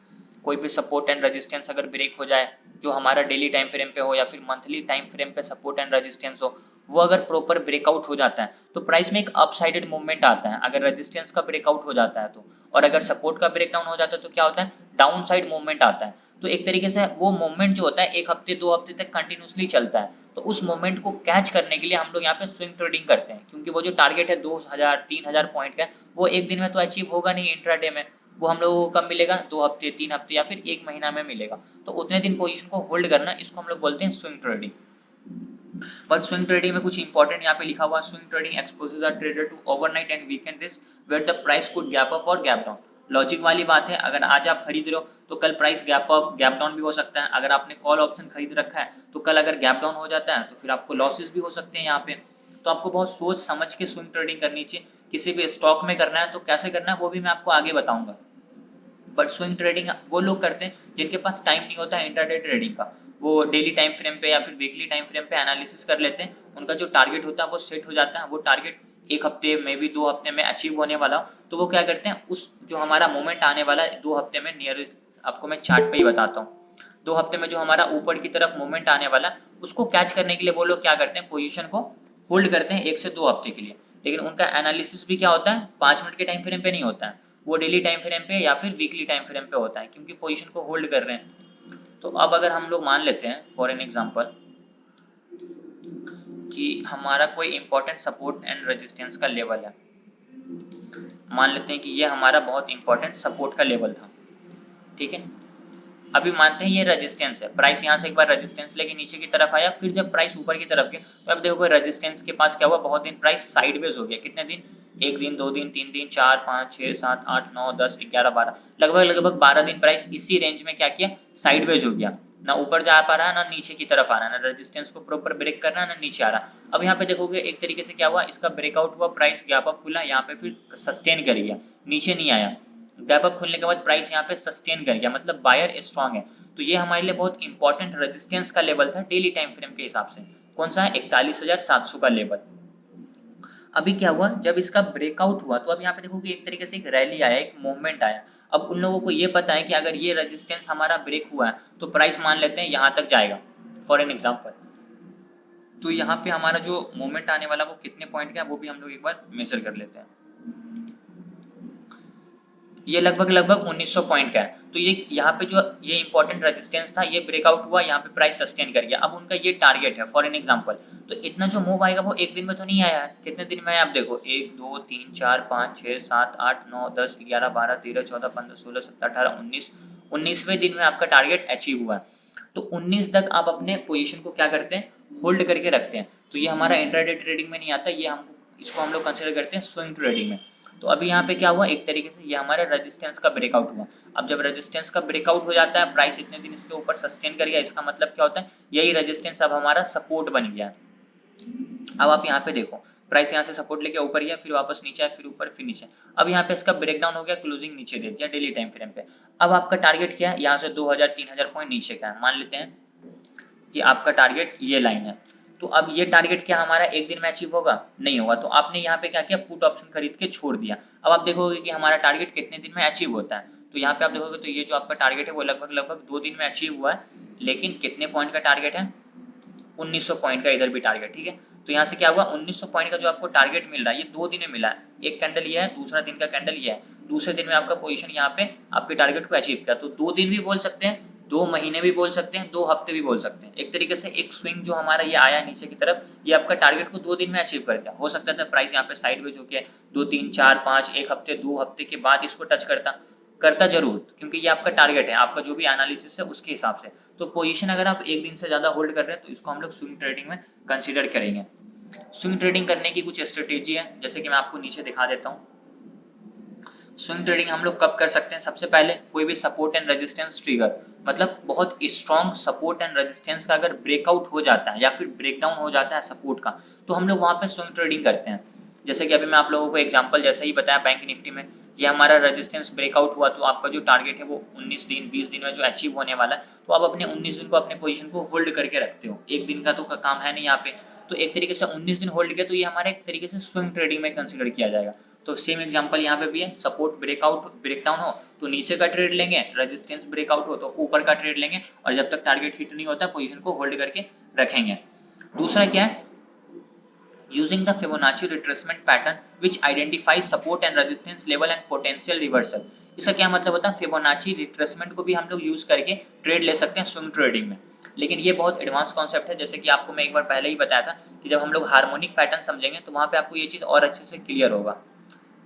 कोई भी सपोर्ट एंड रेजिस्टेंस अगर ब्रेक हो जाए, जो हमारा डेली टाइम फ्रेम पे हो या फिर मंथली टाइम फ्रेम पे सपोर्ट एंड रेजिस्टेंस हो, वो अगर प्रॉपर ब्रेकआउट हो जाता है तो प्राइस में एक अपसाइडेड मूवमेंट आता है, अगर रेजिस्टेंस का ब्रेकआउट हो जाता है तो। और अगर सपोर्ट का ब्रेकडाउन हो जाता है तो क्या होता है, डाउन साइड मूवमेंट आता है। तो एक तरीके से वो मूवमेंट जो होता है 1 हफ्ते 2 हफ्ते तक कंटिन्यूसली चलता है, तो उस मोमेंट को कैच करने के लिए हम लोग यहाँ पे स्विंग ट्रेडिंग करते हैं, क्योंकि वो जो टारगेट है 2000 3000 पॉइंट का, वो एक दिन में तो अचीव होगा नहीं इंट्राडे में, वो हम लोगों को कब मिलेगा, 2 हफ्ते 3 हफ्ते या फिर 1 महीना में मिलेगा। तो उतने दिन पोजीशन को होल्ड करना, इसको हम लोग बोलते हैं swing trading. But swing trading में कुछ इंपॉर्टेंट यहाँ पे लिखा हुआ, swing trading exposes a trader to overnight and weekend risk where the price could gap up और गैप डाउन। लॉजिक वाली बात है, अगर आज आप खरीद रहे हो तो कल price gap up gap down भी हो सकता है। अगर आपने कॉल ऑप्शन खरीद रखा है तो कल अगर गैप डाउन हो जाता है तो फिर आपको लॉसेस भी हो सकते हैं यहाँ पे। तो आपको बहुत सोच समझ के स्विंग ट्रेडिंग करनी चाहिए, किसी भी स्टॉक में करना है तो कैसे करना है वो भी मैं आपको आगे बताऊंगा। बट स्विंग ट्रेडिंग वो लोग करते हैं जिनके पास टाइम नहीं होता है इंट्राडे ट्रेडिंग का, वो डेली टाइम फ्रेम पे या फिर वीकली टाइम फ्रेम पे एनालिसिस कर लेते हैं, उनका जो टारगेट होता है वो सेट हो जाता है, वो टारगेट एक हफ्ते में भी 2 हफ्ते में अचीव होने वाला हो, तो वो क्या करते हैं उस जो हमारा मोमेंट आने वाला है 2 हफ्ते में नियरेस्ट, आपको मैं चार्ट पे ही बताता हूँ, 2 हफ्ते में जो हमारा ऊपर की तरफ मोमेंट आने वाला है उसको कैच करने के लिए वो लोग क्या करते हैं पोजीशन को होल्ड करते हैं 1 से 2 हफ्ते के लिए। लेकिन उनका एनालिसिस भी क्या होता है 5 मिनट के टाइम फ्रेम पे नहीं होता है, वो डेली टाइम फ्रेम पे या फिर वीकली टाइम फ्रेम पे होता है, क्योंकि पोजीशन को होल्ड कर रहे हैं। तो अब अगर हम लोग मान लेते हैं फॉर एन एग्जांपल कि हमारा कोई इंपॉर्टेंट सपोर्ट एंड रेजिस्टेंस का लेवल है, मान लेते हैं कि ये हमारा बहुत इंपॉर्टेंट सपोर्ट का लेवल था, ठीक है। अभी मानते हैं ये रेजिस्टेंस है, प्राइस यहाँ से एक बार रेजिस्टेंस लेके नीचे की तरफ आया, फिर जब प्राइस ऊपर की तरफ गया तो अब देखो रेजिस्टेंस के पास क्या हुआ, बहुत दिन प्राइस साइडवेज हो गया, कितने दिन, 1 दिन 2 दिन 3 दिन 4 5 6 7 8 9 10 11 12, लगभग 12 दिन प्राइस इसी रेंज में क्या किया साइडवेज हो गया, ना ऊपर जा पा रहा है ना नीचे की तरफ आ रहा है, ना रेजिस्टेंस को प्रॉपर ब्रेक कर रहा है ना नीचे आ रहा। अब यहाँ पे देखोगे एक तरीके से क्या हुआ, इसका ब्रेकआउट हुआ, प्राइस गैप अप खुला, यहाँ पे फिर सस्टेन कर गया, नीचे नहीं आया, गैप अप खुलने के बाद प्राइस यहाँ पे सस्टेन कर गया, मतलब बायर स्ट्रांग है। तो ये हमारे लिए बहुत इंपॉर्टेंट रेजिस्टेंस का लेवल था डेली टाइम फ्रेम के हिसाब से, कौन सा है 41,700 का लेवल। अभी क्या हुआ जब इसका ब्रेकआउट हुआ तो अब यहाँ पे देखोगे एक तरीके से एक रैली आया, एक मूवमेंट आया। अब उन लोगों को ये पता है कि अगर ये रेजिस्टेंस हमारा ब्रेक हुआ है तो प्राइस मान लेते हैं यहाँ तक जाएगा फॉर एन एग्जांपल, तो यहाँ पे हमारा जो मूवमेंट आने वाला वो कितने पॉइंट का है वो भी हम लोग एक बार मेजर कर लेते हैं। ये लगभग 1900 पॉइंट का है, तो ये यहाँ पे जो ये इंपॉर्टेंट रेजिस्टेंस था ये ब्रेकआउट हुआ, यहाँ पे प्राइस सस्टेन कर गया। अब उनका ये टारगेट है फॉर एन एग्जांपल, तो इतना जो मूव आएगा वो एक दिन में तो नहीं आया है, कितने दिन में आया आप देखो 1 2 3 4 5 6 7 8 9 10 11 12 13 14 15 16 17 18 19, 19वें दिन में आपका टारगेट अचीव हुआ है। तो 19 तक आप अपने पोजीशन को क्या करते हैं होल्ड करके रखते हैं, तो ये हमारा इंट्राडे ट्रेडिंग में नहीं आता, ये हम इसको हम लोग कंसिडर करते हैं स्विंग ट्रेडिंग में। तो अभी यहाँ पे क्या हुआ एक तरीके से ये हमारा रेजिस्टेंस का ब्रेकआउट हुआ। अब जब रेजिस्टेंस का ब्रेकआउट हो जाता है प्राइस इतने दिन इसके ऊपर सस्टेन कर गया, इसका मतलब क्या होता है यही रेजिस्टेंस अब हमारा सपोर्ट बन गया। अब आप यहाँ पे देखो प्राइस यहाँ से सपोर्ट लेके ऊपर गया, फिर वापस नीचे आया, फिर ऊपर फिर नीचे, अब यहाँ पे इसका ब्रेकडाउन हो गया, क्लोजिंग नीचे दे दिया डेली टाइम फ्रेम पे। अब आपका टारगेट क्या है, यहाँ से 2000-3000 पॉइंट नीचे का है, मान लेते हैं कि आपका टारगेट ये लाइन है। तो अब ये टारगेट क्या हमारा एक दिन में अचीव होगा, नहीं होगा, तो आपने यहाँ पे क्या किया पुट ऑप्शन खरीद के छोड़ दिया। अब आप देखोगे कि हमारा टारगेट कितने दिन में अचीव होता है, तो यहाँ पे आप देखोगे तो ये जो आपका टारगेट है वो लगभग 2 दिन में अचीव हुआ है, लेकिन कितने पॉइंट का टारगेट है 1900 पॉइंट का इधर भी टारगेट, ठीक है। तो यहाँ से क्या हुआ 1900 पॉइंट का जो आपको टारगेट मिल रहा है ये 2 दिन में मिला है, एक कैंडल ये है, दूसरा दिन का कैंडल ये है, दूसरे दिन में आपका पोजीशन यहाँ पे आपके टारगेट को अचीव किया। तो 2 दिन भी बोल सकते हैं, 2 महीने भी बोल सकते हैं, 2 हफ्ते भी बोल सकते हैं। एक तरीके से एक स्विंग जो हमारा ये आया नीचे की तरफ ये आपका टारगेट को 2 दिन में अचीव कर दिया। हो सकता था प्राइस यहाँ पे साइडवेज होके 2 3 4 5 1 हफ्ते 2 हफ्ते के बाद इसको टच करता जरूर, क्योंकि ये आपका टारगेट है, आपका जो भी एनालिसिस है उसके हिसाब से। तो पोजीशन अगर आप एक दिन से ज्यादा होल्ड कर रहे हैं तो इसको हम लोग स्विंग ट्रेडिंग में कंसीडर करेंगे। स्विंग ट्रेडिंग करने की कुछ स्ट्रेटेजी है, जैसे कि मैं आपको नीचे दिखा देता हूँ। स्विंग ट्रेडिंग हम लोग कब कर सकते हैं, सबसे पहले कोई भी सपोर्ट एंड रेजिस्टेंस ट्रिगर, मतलब बहुत स्ट्रॉन्ग सपोर्ट एंड रेजिस्टेंस का अगर ब्रेकआउट हो जाता है या फिर ब्रेकडाउन हो जाता है सपोर्ट का, तो हम लोग वहां पे स्विंग ट्रेडिंग करते हैं। जैसे कि अभी मैं आप लोगों को एग्जांपल जैसे ही बताया बैंक निफ्टी में ये हमारा रेजिस्टेंस ब्रेकआउट हुआ, तो आपका जो टारगेट है वो 19 दिन 20 दिन में जो अचीव होने वाला है, तो आप अपने 19 दिन को अपने पोजीशन को होल्ड करके रखते हो, एक दिन का तो काम है नहीं यहाँ पे। तो एक तरीके से 19 दिन होल्ड किया तो ये हमारे एक तरीके से स्विंग ट्रेडिंग में कंसिडर किया जाएगा। तो सेम एग्जांपल यहाँ पे भी है, सपोर्ट ब्रेकआउट ब्रेकडाउन हो तो नीचे का ट्रेड लेंगे, रेजिस्टेंस ब्रेकआउट हो तो ऊपर का ट्रेड लेंगे, और जब तक टारगेट हिट नहीं होता पोजीशन को होल्ड करके रखेंगे। दूसरा क्या है, using the Fibonacci retracement pattern which identifies support and resistance level and potential reversal। इसका क्या मतलब होता है, फिबोनाची रिट्रेसमेंट को भी हम लोग यूज करके ट्रेड ले सकते हैं स्विंग ट्रेडिंग में, लेकिन ये बहुत एडवांस कॉन्सेप्ट है। जैसे कि आपको मैं एक बार पहले ही बताया था कि जब हम लोग हार्मोनिक पैटर्न समझेंगे तो वहां पे आपको ये चीज और अच्छे से क्लियर होगा।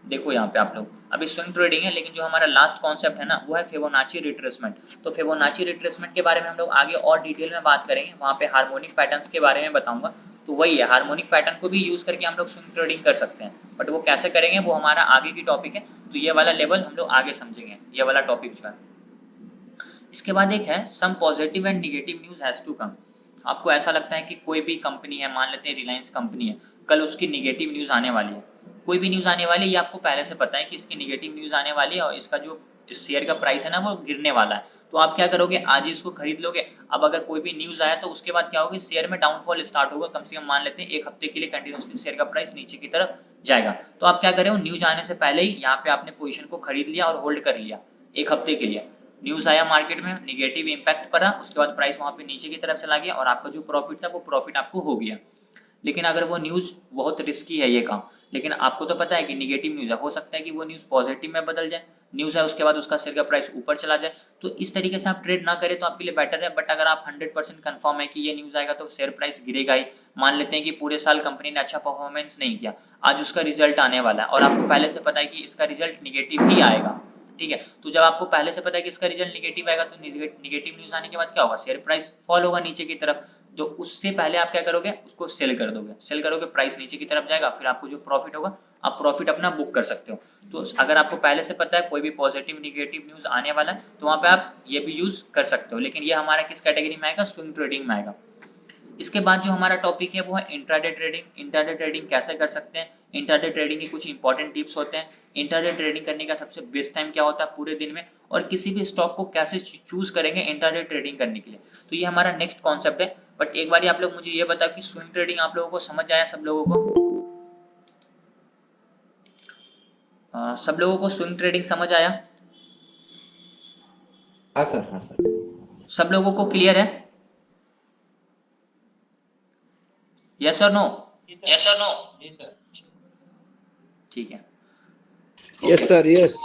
देखो यहाँ पे आप लोग अभी स्विंग ट्रेडिंग है, लेकिन जो हमारा लास्ट कॉन्सेप्ट है ना वो है फिबोनाची रिट्रेसमेंट। तो फिबोनाची रिट्रेसमेंट के बारे में हम लोग आगे और डिटेल में बात करेंगे, वहाँ पे हार्मोनिक पैटर्न्स के बारे में बताऊंगा। तो वही है, हार्मोनिक पैटर्न को भी यूज करके हम लोग स्विंग ट्रेडिंग कर सकते हैं, बट वो कैसे करेंगे वो हमारा आगे की टॉपिक है। तो ये वाला लेवल हम लोग आगे समझेंगे, ये वाला टॉपिक जो है। इसके बाद एक है some positive and negative news has to come. आपको ऐसा लगता है कि कोई भी कंपनी है, मान लेते हैं रिलायंस कंपनी है, कल उसकी निगेटिव न्यूज आने वाली है, कोई भी न्यूज़ आने वाली है, ये आपको पहले से पता है कि इसकी नेगेटिव न्यूज़ आने वाली है और इसका जो इस शेयर का प्राइस है ना वो गिरने वाला है, तो आप क्या करोगे, आज ही इसको खरीद लोगे। अब अगर कोई भी न्यूज़ आया तो उसके बाद क्या होगा, शेयर में डाउनफॉल स्टार्ट होगा, कम से कम मान लेते हैं 1 हफ्ते के लिए कंटिन्यूसली शेयर का प्राइस नीचे की तरफ जाएगा। तो आप क्या करें, न्यूज़ आने से पहले ही यहाँ पे आपने पोजीशन को खरीद लिया और होल्ड कर लिया 1 हफ्ते के लिए। न्यूज़ आया मार्केट में, नेगेटिव इंपैक्ट पड़ा, उसके बाद प्राइस वहाँ पे नीचे की तरफ चला गया और आपका जो प्रॉफिट था वो प्रॉफिट आपको हो गया। लेकिन अगर वो न्यूज़ बहुत रिस्की है ये काम, लेकिन आपको तो पता है कि नेगेटिव न्यूज़ है, हो सकता है कि वो न्यूज़ पॉजिटिव में बदल जाए, न्यूज़ है उसके बाद उसका शेयर का प्राइस ऊपर चला जाए, तो इस तरीके से आप ट्रेड ना करें तो आपके लिए बेटर है। बट अगर आप 100% कंफर्म है कि ये न्यूज़ आएगा तो शेयर प्राइस गिरेगा ही, मान लेते हैं कि पूरे साल कंपनी ने अच्छा परफॉर्मेंस नहीं किया, आज उसका रिजल्ट आने वाला है और आपको पहले से पता है कि इसका रिजल्ट निगेटिव ही आएगा, ठीक है। तो जब आपको पहले से पता है कि इसका रिजल्ट निगेटिव आएगा तो निगेटिव न्यूज़ आने के बाद क्या होगा, शेयर प्राइस फॉल होगा नीचे की तरफ। जो उससे पहले आप क्या करोगे, उसको सेल कर दोगे, सेल करोगे प्राइस नीचे की तरफ जाएगा, फिर आपको जो प्रॉफिट होगा आप प्रॉफिट अपना बुक कर सकते हो। तो अगर आपको पहले से पता है कोई भी पॉजिटिव निगेटिव न्यूज़ आने वाला है तो वहाँ पे आप ये भी यूज कर सकते हो। लेकिन ये हमारा किस कैटेगरी में आएगा, स्विंग ट्रेडिंग में आएगा। इसके बाद जो हमारा टॉपिक है वो है इंट्राडे ट्रेडिंग। इंट्राडे ट्रेडिंग कैसे कर सकते हैं, इंट्राडे ट्रेडिंग के कुछ इंपॉर्टेंट टिप्स होते हैं, इंट्राडे ट्रेडिंग करने का सबसे बेस्ट टाइम क्या होता है पूरे दिन में, और किसी भी स्टॉक को कैसे चूज करेंगे इंट्राडे ट्रेडिंग करने के लिए। तो ये हमारा नेक्स्ट कॉन्सेप्ट है। बट एक बार आप लोग मुझे ये बताओ कि स्विंग ट्रेडिंग आप लोगों को समझ आया, सब लोगों को सब लोगों को स्विंग ट्रेडिंग समझ आया, हाँ सर, हाँ सर। सब लोगों को क्लियर है, यस और नो? यस और नो? जी सर। ठीक है, yes sir, yes.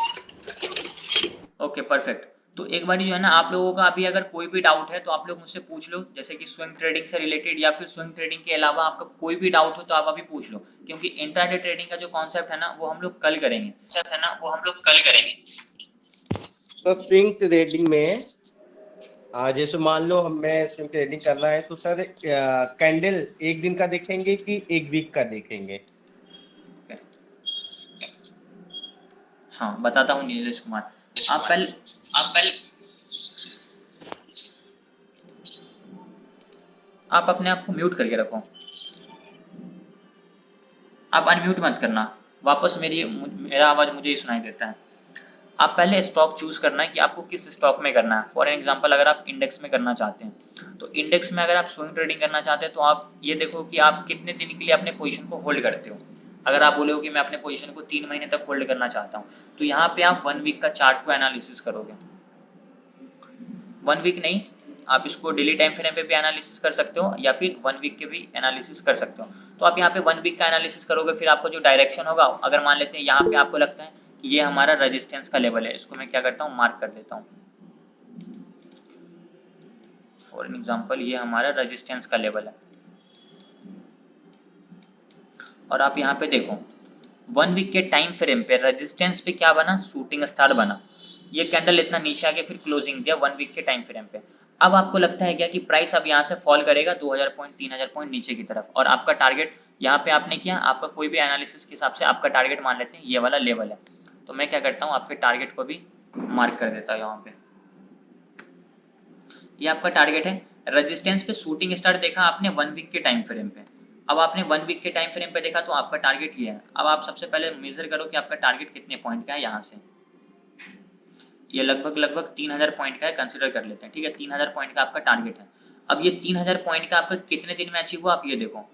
Okay perfect. तो एक बार जो है ना, आप लोगों का अभी अगर कोई भी डाउट है तो आप लोग मुझसे पूछ लो, जैसे कि स्विंग ट्रेडिंग से रिलेटेड या फिर स्विंग ट्रेडिंग के अलावा आपका कोई भी डाउट हो तो आप अभी पूछ लो, क्योंकि इंट्राडे ट्रेडिंग का जो कॉन्सेप्ट है ना वो हम लोग कल करेंगे। सर स्विंग ट्रेडिंग में जैसे मान लो हमें स्विंग ट्रेडिंग करना है तो सर कैंडल एक दिन का देखेंगे कि एक वीक का देखेंगे? हाँ बताता हूँ नीलेश कुमार। आप पहले आप अपने आप को म्यूट करके रखो, आप अनम्यूट मत करना, वापस मेरा आवाज मुझे ही सुनाई देता है। आप पहले स्टॉक चूज करना है कि आपको किस स्टॉक में करना है। फॉर एग्जांपल अगर आप इंडेक्स में करना चाहते हैं तो इंडेक्स में अगर आप स्विंग ट्रेडिंग करना चाहते हैं तो आप ये देखो कि आप कितने दिन के लिए अपने पोजीशन को होल्ड करते हो। अगर आप बोले हो कि मैं अपने पोजीशन को 3 महीने तक होल्ड करना चाहता हूँ तो यहाँ पे आप 1 वीक का चार्ट को एनालिसिस करोगे। 1 वीक नहीं, आप इसको डेली टाइम फ्रेम पे भी एनालिसिस कर सकते हो या फिर 1 वीक के भी एनालिसिस कर सकते हो। तो आप यहाँ पे 1 वीक का एनालिसिस करोगे, फिर आपको जो डायरेक्शन होगा, अगर मान लेते हैं यहाँ पे आपको लगता है कि ये हमारा रेजिस्टेंस का लेवल है, इसको मैं क्या करता हूँ मार्क कर देता हूँ। फॉर एग्जांपल ये हमारा रेजिस्टेंस का लेवल है और आप यहाँ पे देखो 1 वीक के टाइम फ्रेम पे रेजिस्टेंस पे क्या बना, शूटिंग स्टार बना। ये कैंडल इतना नीचे आके फिर क्लोजिंग दिया 1 वीक के टाइम फ्रेम पे। अब आपको लगता है क्या कि प्राइस अब यहाँ से फॉल करेगा 2000 पॉइंट 3000 पॉइंट नीचे की तरफ, और आपका टारगेट यहाँ पे आपने किया, आपका कोई भी एनालिसिस के हिसाब से आपका टारगेट मान लेते हैं ये वाला लेवल है। तो मैं क्या करता हूँ, आपके टारगेट को भी मार्क कर देता हूँ यहाँ पे, ये आपका टारगेट है। रेजिस्टेंस पे शूटिंग स्टार देखा आपने 1 वीक के टाइम फ्रेम पे, अब आपने 1 वीक के टाइम फ्रेम पे देखा तो आपका टारगेट ये है। अब आप सबसे पहले मेजर करो कि आपका टारगेट कितने पॉइंट का है। यहाँ से ये लगभग 3000 पॉइंट का है, कंसिडर कर लेते हैं, ठीक है। 3000 पॉइंट का आपका टारगेट है। अब ये 3000 पॉइंट का आपका कितने दिन में अचीव हुआ आप ये देखो,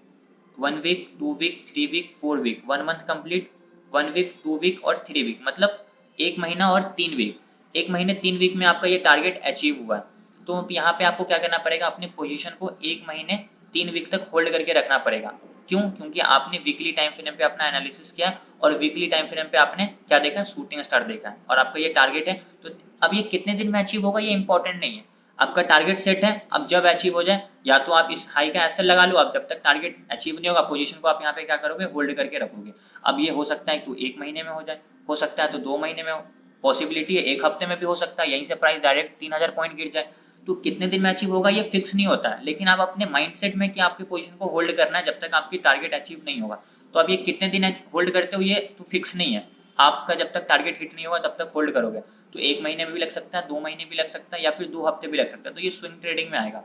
1 week 2 week 3 week 4 week, 1 month complete, 1 week 2 week और 3 वीक, मतलब 1 महीना और 3 वीक, 1 महीने 3 वीक में आपका ये टारगेट अचीव हुआ है। तो यहाँ पे आपको क्या करना पड़ेगा, अपने पोजीशन को 1 महीने 3 वीक तक होल्ड करके रखना पड़ेगा। क्यों? क्योंकि आपने वीकली टाइम फ्रेम पे अपना एनालिसिस किया और वीकली टाइम फ्रेम पे आपने क्या देखा, शूटिंग स्टार देखा है और आपका ये टारगेट है। तो अब ये कितने दिन में अचीव होगा ये इंपॉर्टेंट नहीं है, आपका टारगेट सेट है। अब जब अचीव हो जाए या तो आप इस हाई का एसएल लगा लो, अब जब तक टारगेट अचीव नहीं होगा पोजीशन को आप यहाँ पे क्या करोगे, होल्ड करके रखोगे। अब ये हो सकता है तो 1 महीने में हो जाए, हो सकता है तो 2 महीने में हो, पॉसिबिलिटी है 1 हफ्ते में भी हो सकता है, यहीं से प्राइस डायरेक्ट 3000 पॉइंट गिर जाए। तो कितने दिन में अचीव होगा ये फिक्स नहीं होता है, लेकिन आप अपने माइंडसेट में कि आपकी पोजीशन को होल्ड करना है जब तक आपकी टारगेट अचीव नहीं होगा। तो आप ये कितने दिन होल्ड करते हो ये तो फिक्स नहीं है, आपका जब तक टारगेट हिट नहीं होगा तब तक होल्ड करोगे। तो 1 महीने में भी लग सकता है, 2 महीने भी लग सकता है या फिर 2 हफ्ते भी लग सकता है। तो ये स्विंग ट्रेडिंग में आएगा।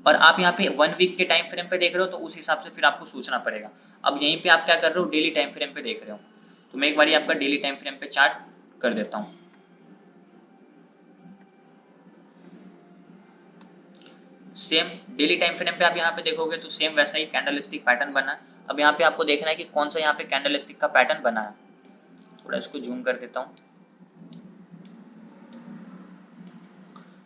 और आप यहाँ पे 1 वीक के टाइम फ्रेम पे देख रहे हो तो उस हिसाब से फिर आपको सोचना पड़ेगा। अब यहीं पे आप क्या कर रहे हो, डेली टाइम फ्रेम पे देख रहे हो, तो मैं एक बार आपका डेली टाइम फ्रेम पे चार्ट कर देता हूँ। सेम डेली टाइम फ्रेम पे आप यहाँ पे देखोगे तो सेम वैसा ही कैंडलस्टिक पैटर्न बना है। अब यहाँ पे आपको देखना है कि कौन सा यहाँ पे कैंडलस्टिक का पैटर्न बना है। थोड़ा इसको जूम कर देता हूँ,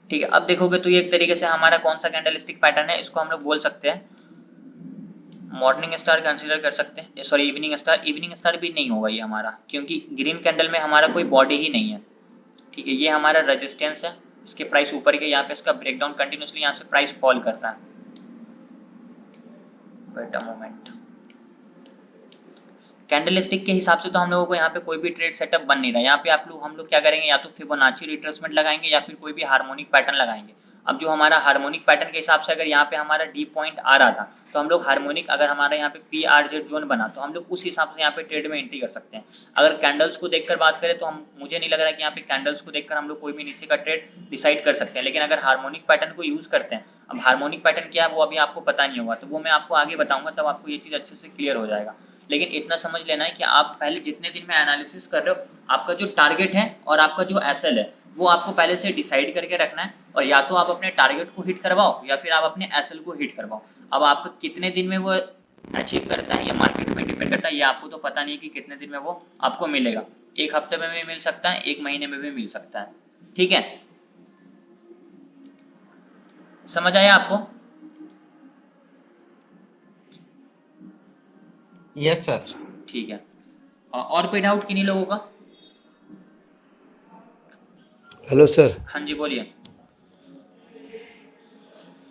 ठीक है। अब देखोगे तो ये एक तरीके से हमारा कौन सा कैंडलस्टिक पैटर्न है, इसको हम लोग बोल सकते हैं मॉर्निंग स्टार कंसीडर कर सकते हैं, sorry evening star. Evening star भी नहीं होगा ये हमारा, क्योंकि ग्रीन कैंडल में हमारा कोई बॉडी ही नहीं है, ठीक है। ये हमारा रेजिस्टेंस है, इसके प्राइस ऊपर के, यहाँ पे इसका ब्रेकडाउन कंटिन्यूसली यहाँ से प्राइस फॉल कर रहा है। वेट अ मोमेंट, कैंडलस्टिक के हिसाब से तो हम लोगों को यहाँ पे कोई भी ट्रेड सेटअप बन नहीं रहा। यहाँ पे हम लोग क्या करेंगे, या तो फिबोनाची रिट्रेसमेंट लगाएंगे या फिर कोई भी हार्मोनिक पैटर्न लगाएंगे। अब जो हमारा हार्मोनिक पैटर्न के हिसाब से अगर यहाँ पे हमारा डी पॉइंट आ रहा था तो हम लोग हार्मोनिक, अगर हमारा यहाँ पे PRZ जोन बना तो हम लोग उस हिसाब से यहाँ पे ट्रेड में एंट्री कर सकते हैं। अगर कैंडल्स को देखकर बात करें तो मुझे नहीं लग रहा है कि यहाँ पे कैंडल्स को देखकर हम लोग कोई भी नीचे का ट्रेड डिसाइड कर सकते हैं। लेकिन अगर हार्मोनिक पैटर्न को यूज करते हैं, अब हार्मोनिक पैटर्न क्या है वो अभी आपको पता नहीं होगा, तो वो मैं आपको आगे बताऊंगा, तब आपको ये चीज अच्छे से क्लियर हो जाएगा। लेकिन इतना समझ लेना है कि आप पहले जितने दिन में एनालिसिस कर रहे हो, आपका जो टारगेट है और आपका जो एसएल है वो आपको पहले से डिसाइड करके रखना है। और या तो आप अपने टारगेट को हिट करवाओ या फिर आप अपने एसएल को हिट करवाओ। अब आपको कितने दिन में वो अचीव करता है ये मार्केट में डिपेंड करता है, ये आपको तो पता नहीं कि कितने दिन में वो आपको मिलेगा। एक हफ्ते में भी मिल सकता है, एक महीने में भी मिल सकता है, ठीक है। समझ आया आपको? Yes sir. ठीक है। और कोई डाउट किन्हीं लोगों का? Hello sir. हाँ जी बोलिए,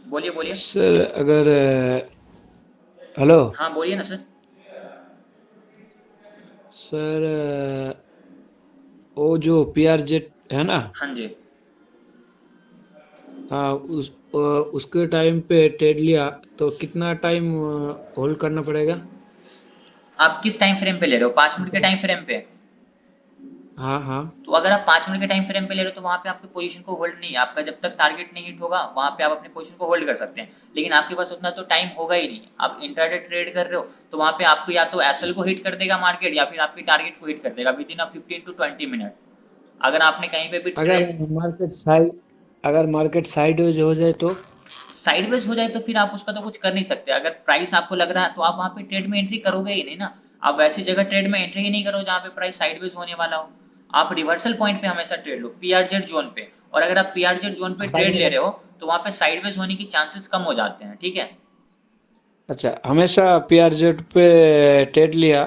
बोलिए बोलिए। सर अगर हेलो हाँ बोलिए ना सर। सर, वो जो PRZ है ना, हाँ जी, हाँ उसके टाइम पे ट्रेड लिया तो कितना टाइम होल्ड करना पड़ेगा? आप किस टाइम फ्रेम पे ले रहे हो, 5 मिनट के टाइम फ्रेम पे? हाँ हाँ। तो अगर आप 5 मिनट के टाइम फ्रेम पे ले रहे हो तो वहां पे आपकी पोजीशन को होल्ड नहीं है, आपका जब तक टारगेट नहीं हिट होगा वहां पे आप अपनी पोजीशन को होल्ड कर सकते हैं। लेकिन आपके पास उतना तो टाइम होगा ही नहीं, आप इंट्राडे ट्रेड कर रहे हो तो वहां पे आपको या तो एसएल को हिट कर देगा मार्केट या फिर आपके टारगेट को हिट कर देगा विद इन 15 to 20 मिनट। अगर आपने कहीं पे भी अगर ट्रेड मार्केट साइड अगर मार्केट साइडवेज हो जाए तो? साइडवेज हो जाए तो फिर आप उसका तो कुछ कर नहीं सकते। अगर प्राइस आपको लग रहा है तो आप वहां पे ट्रेड में एंट्री करोगे ही नहीं ना। आप वैसी जगह ट्रेड में एंट्री ही नहीं करो जहां पे प्राइस साइडवेज होने वाला हो। आप रिवर्सल पॉइंट पे हमेशा ट्रेड लो, PRZ जोन पे। और अगर आप PRZ जोन पे ट्रेड ले रहे हो तो वहां पे साइडवेज होने की चांसेस कम हो जाते हैं, ठीक है। अच्छा, हमेशा PRZ पे ट्रेड लिया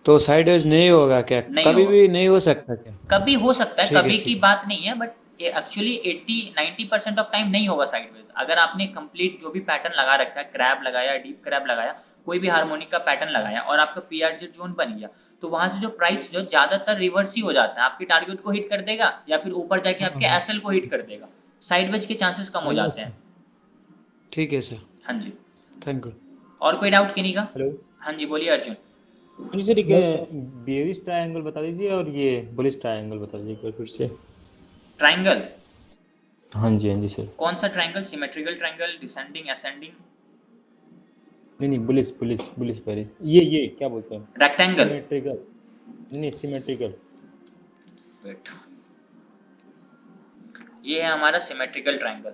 तो साइडवेज नहीं होगा क्या? नहीं कभी होगा, भी नहीं हो सकता क्या? कभी हो सकता है, ठीक है कभी की ठीक है। बात नहीं है, बट एक्चुअली 80-90% ऑफ टाइम नहीं होगा साइडवेज। अगर आपने कंप्लीट जो भी पैटर्न लगा रखा है, क्रैब लगाया, डीप क्रैब लगाया, कोई भी हार्मोनिक का पैटर्न लगाया और आपका PRZ जोन बन गया, तो वहां से जो प्राइस जो ज्यादातर रिवर्स ही हो जाता है, आपके टारगेट को हिट कर देगा या फिर ऊपर जाके हाँ आपके हाँ। एसएल को हिट कर देगा। साइडवेज के चांसेस कम हो यस जाते सर। हैं। ठीक है सर। हाँ जी। Thank you. और कोई डाउट किन्हीं का? हेलो। हाँ जी बोलिए अर्जुन। जी सर, एक बेयरिश ट्रायंगल बता दीजिए और ये बुलिश ट्रायंगल बता दीजिए एक बार फिर से। ट्राइंगल? हाँ जी सर। कौन सा triangle, symmetrical triangle, descending, ascending? नहीं बुलिश बुलिश बुलिश बेयरिश, ये क्या बोलते हैं? रेक्टेंगल? सिमेट्रिकल। नहीं सिमेट्रिकल। वेट, ये है हमारा सिमेट्रिकल ट्राइंगल।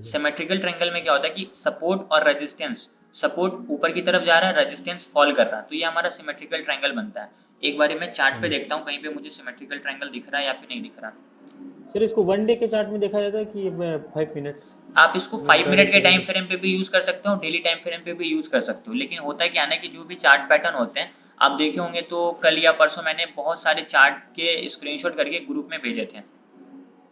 सिमेट्रिकल ट्रायंगल में क्या होता है कि सपोर्ट और रेजिस्टेंस, सपोर्ट ऊपर की तरफ जा रहा है, रेजिस्टेंस फॉल कर रहा है, तो ये हमारा सिमेट्रिकल ट्रायंगल बनता है। एक बार मैं चार्ट पे देखता हूँ कहीं पे मुझे सिमेट्रिकल ट्रायंगल दिख रहा है या फिर नहीं दिख रहा। सर इसको 1 डे के चार्ट में देखा जाता है कि 5 मिनट? आप इसको 5 मिनट के टाइम फ्रेम पे भी यूज कर सकते हो, डेली टाइम फ्रेम पे भी यूज कर सकते हो। लेकिन होता है क्या है कि जो भी चार्ट पैटर्न होते हैं, आप देखे होंगे तो कल या परसों मैंने बहुत सारे चार्ट के स्क्रीनशॉट करके ग्रुप में भेजे थे।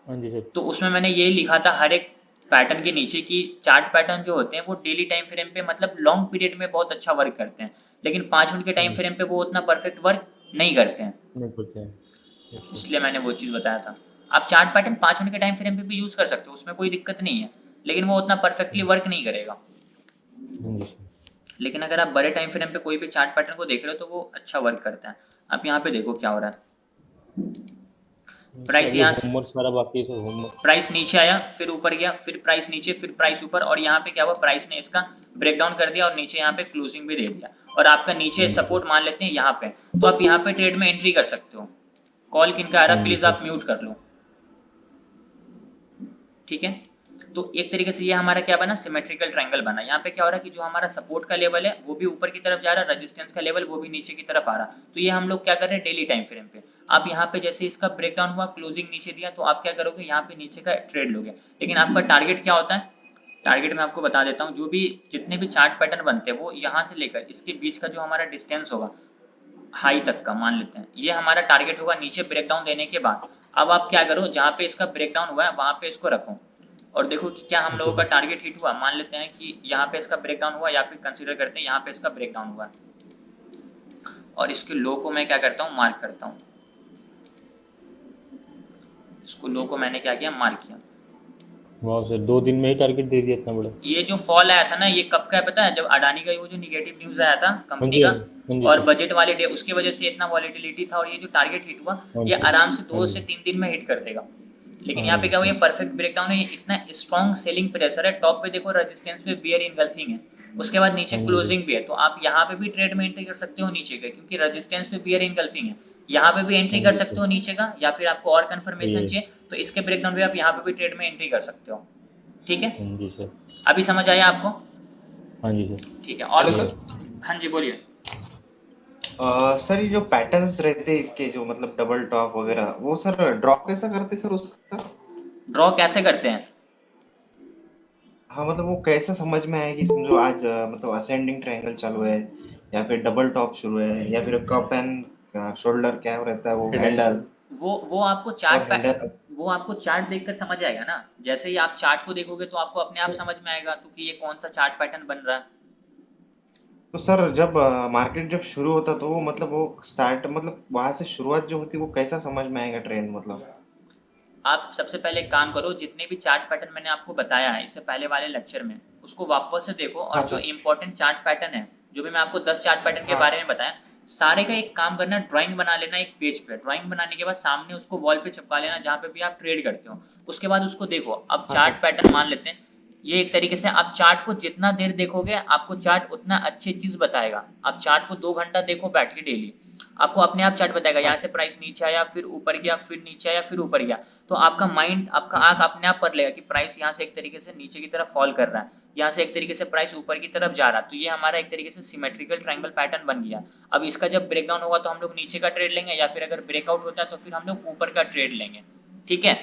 हाँ जी सर। तो उसमें मैंने ये लिखा था हर एक पैटर्न के नीचे कि चार्ट पैटर्न जो होते हैं वो डेली टाइम फ्रेम पे मतलब लॉन्ग पीरियड में बहुत अच्छा वर्क करते हैं, लेकिन 5 मिनट के टाइम फ्रेम पे वो उतना परफेक्ट वर्क नहीं करते हैं। नहीं करते हैं। इसलिए मैंने वो चीज़ बताया था। आप चार्ट पैटर्न 5 मिनट के टाइम फ्रेम पे भी यूज कर सकते हो, उसमें कोई दिक्कत नहीं है, लेकिन वो उतना परफेक्टली वर्क नहीं करेगा। हाँ जी सर। लेकिन अगर आप बड़े टाइम फ्रेम पे कोई भी चार्ट पैटर्न को देख रहे हो तो वो अच्छा वर्क करता है। आप यहाँ पे देखो क्या हो रहा है, प्राइस अभी यहाँ से, होमवर्क सारा बाकी है सर, होमवर्क। प्राइस नीचे आया, फिर ऊपर गया, फिर प्राइस नीचे, फिर प्राइस ऊपर, और यहाँ पे क्या हुआ, प्राइस ने इसका ब्रेकडाउन कर दिया और नीचे यहाँ पे क्लोजिंग भी दे दिया, और आपका नीचे हाँ जी सपोर्ट सर। मान लेते हैं यहाँ पे, तो आप यहाँ पे ट्रेड में एंट्री कर सकते हो। कॉल किनका आ रहा हाँ है, जी प्लीज सर। आप म्यूट कर लो, ठीक है। तो एक तरीके से ये हमारा क्या बना, सिमेट्रिकल ट्रायंगल बना। यहाँ पे क्या हो रहा है कि जो हमारा सपोर्ट का लेवल है वो भी ऊपर की तरफ जा रहा है, रेजिस्टेंस का लेवल वो भी नीचे की तरफ आ रहा। तो ये हम लोग क्या कर रहे हैं, डेली टाइम फ्रेम पे। आप यहाँ पे जैसे इसका ब्रेकडाउन हुआ, क्लोजिंग नीचे दिया, तो आप क्या करोगे, यहाँ पे नीचे का ट्रेड लोगे। लेकिन आपका टारगेट क्या होता है, टारगेट मैं आपको बता देता हूँ, जो भी जितने भी चार्ट पैटर्न बनते हैं वो यहाँ से लेकर इसके बीच का जो हमारा डिस्टेंस होगा हाई तक का, मान लेते हैं ये हमारा टारगेट होगा नीचे ब्रेकडाउन देने के बाद। अब आप क्या करो, जहाँ पे इसका ब्रेकडाउन हुआ है वहां पे इसको रखो और देखो कि क्या हम लोगों का टारगेट हिट हुआ। मान लेते हैं कि यहाँ पे इसका ब्रेकडाउन हुआ, या फिर कंसीडर करते हैं यहाँ पे इसका ब्रेकडाउन हुआ, और इसके लो को मैं क्या करता हूँ, मार्क करता हूँ। इसको लो को मैंने क्या किया, मार्क किया। वाह सर, 2 दिन में ही टारगेट दे दिया इतना बड़ा। ये जो फॉल आया था ना, ये कब का है पता है, जब अडानी का वो जो निगेटिव न्यूज आया था हाँ कंपनी जी का, हाँ जी और सर। बजट वाले डे, उसकी वजह से इतना वॉलेटिलिटी था, और ये जो टारगेट हिट हुआ हाँ ये जी आराम से हाँ 2 जी से 3 दिन में हिट कर देगा। लेकिन हाँ यहाँ पे जी क्या हुआ, ये हाँ। परफेक्ट ब्रेकडाउन है, ये इतना स्ट्रॉन्ग सेलिंग प्रेशर है। टॉप पे देखो रेजिस्टेंस पे बियर इनगल्फिंग है, उसके बाद नीचे हाँ जी सर। क्लोजिंग भी है, तो आप यहाँ पे भी ट्रेड में एंट्री कर सकते हो नीचे के, क्योंकि रेजिस्टेंस पे बियर इनगल्फिंग है। यहाँ पे भी एंट्री हाँ कर जी सकते सर। हो नीचे का, या फिर आपको और कंफर्मेशन ये चाहिए तो इसके ब्रेकडाउन पे आप यहाँ पे भी ट्रेड में एंट्री कर सकते हो, ठीक है। हाँ जी सर। अभी समझ आया आपको, हाँ जी सर। ठीक है। और हेलो कोई, सर। हाँ जी बोलिए। सर ये जो पैटर्न्स रहते हैं इसके, जो मतलब डबल टॉप वगैरह, वो सर ड्रॉ कैसा करते सर उसका? ड्रॉ कैसे करते हैं, हाँ मतलब वो कैसे समझ में आएगी, समझो आज मतलब असेंडिंग ट्रायंगल चालू है, या फिर डबल टॉप शुरू है, या फिर कप एंड शोल्डर क्या रहता है वो, हैंडल वो आपको और हैंडल। वो आपको चार्ट देखकर समझ आएगा ना। जैसे ही आप चार्ट को देखोगे तो आपको अपने आप समझ में आएगा तो कि ये कौन सा चार्ट पैटर्न बन रहा है। तो सर जब मार्केट जब शुरू होता तो वो मतलब वो स्टार्ट मतलब वहां से शुरुआत जो होती है वो कैसा समझ में आएगा ट्रेंड मतलब? आप सबसे पहले एक काम करो, जितने भी चार्ट पैटर्न मैंने आपको बताया है इससे पहले वाले लेक्चर में, उसको वापस से देखो, हाँ और जो सर। इंपॉर्टेंट चार्ट पैटर्न है, जो भी मैं आपको 10 चार्ट पैटर्न के हाँ। बारे में बताया, सारे का एक काम करना, ड्राइंग बना लेना एक पेज पे। ड्राइंग बनाने के बाद सामने उसको वॉल पे चिपका लेना जहाँ पे भी आप ट्रेड करते हो। उसके बाद उसको देखो। अब हाँ चार्ट सर। पैटर्न मान लेते हैं, ये एक तरीके से आप चार्ट को जितना देर देखोगे आपको चार्ट उतना अच्छी चीज बताएगा। आप चार्ट को 2 घंटा देखो बैठ के डेली, आपको अपने आप चार्ट बताएगा, हाँ यहाँ से प्राइस नीचे आया, फिर ऊपर गया, फिर नीचे आया, फिर ऊपर गया, तो आपका माइंड, आपका आंख अपने आप पढ़ लेगा कि प्राइस यहाँ से एक तरीके से नीचे की तरफ फॉल कर रहा है, यहाँ से एक तरीके से प्राइस ऊपर की तरफ जा रहा है। तो ये हमारा एक तरीके से सिमेट्रिकल ट्रायंगल पैटर्न बन गया। अब इसका जब ब्रेकडाउन होगा तो हम लोग नीचे का ट्रेड लेंगे, या फिर अगर ब्रेकआउट होता है तो फिर हम लोग ऊपर का ट्रेड लेंगे, ठीक है।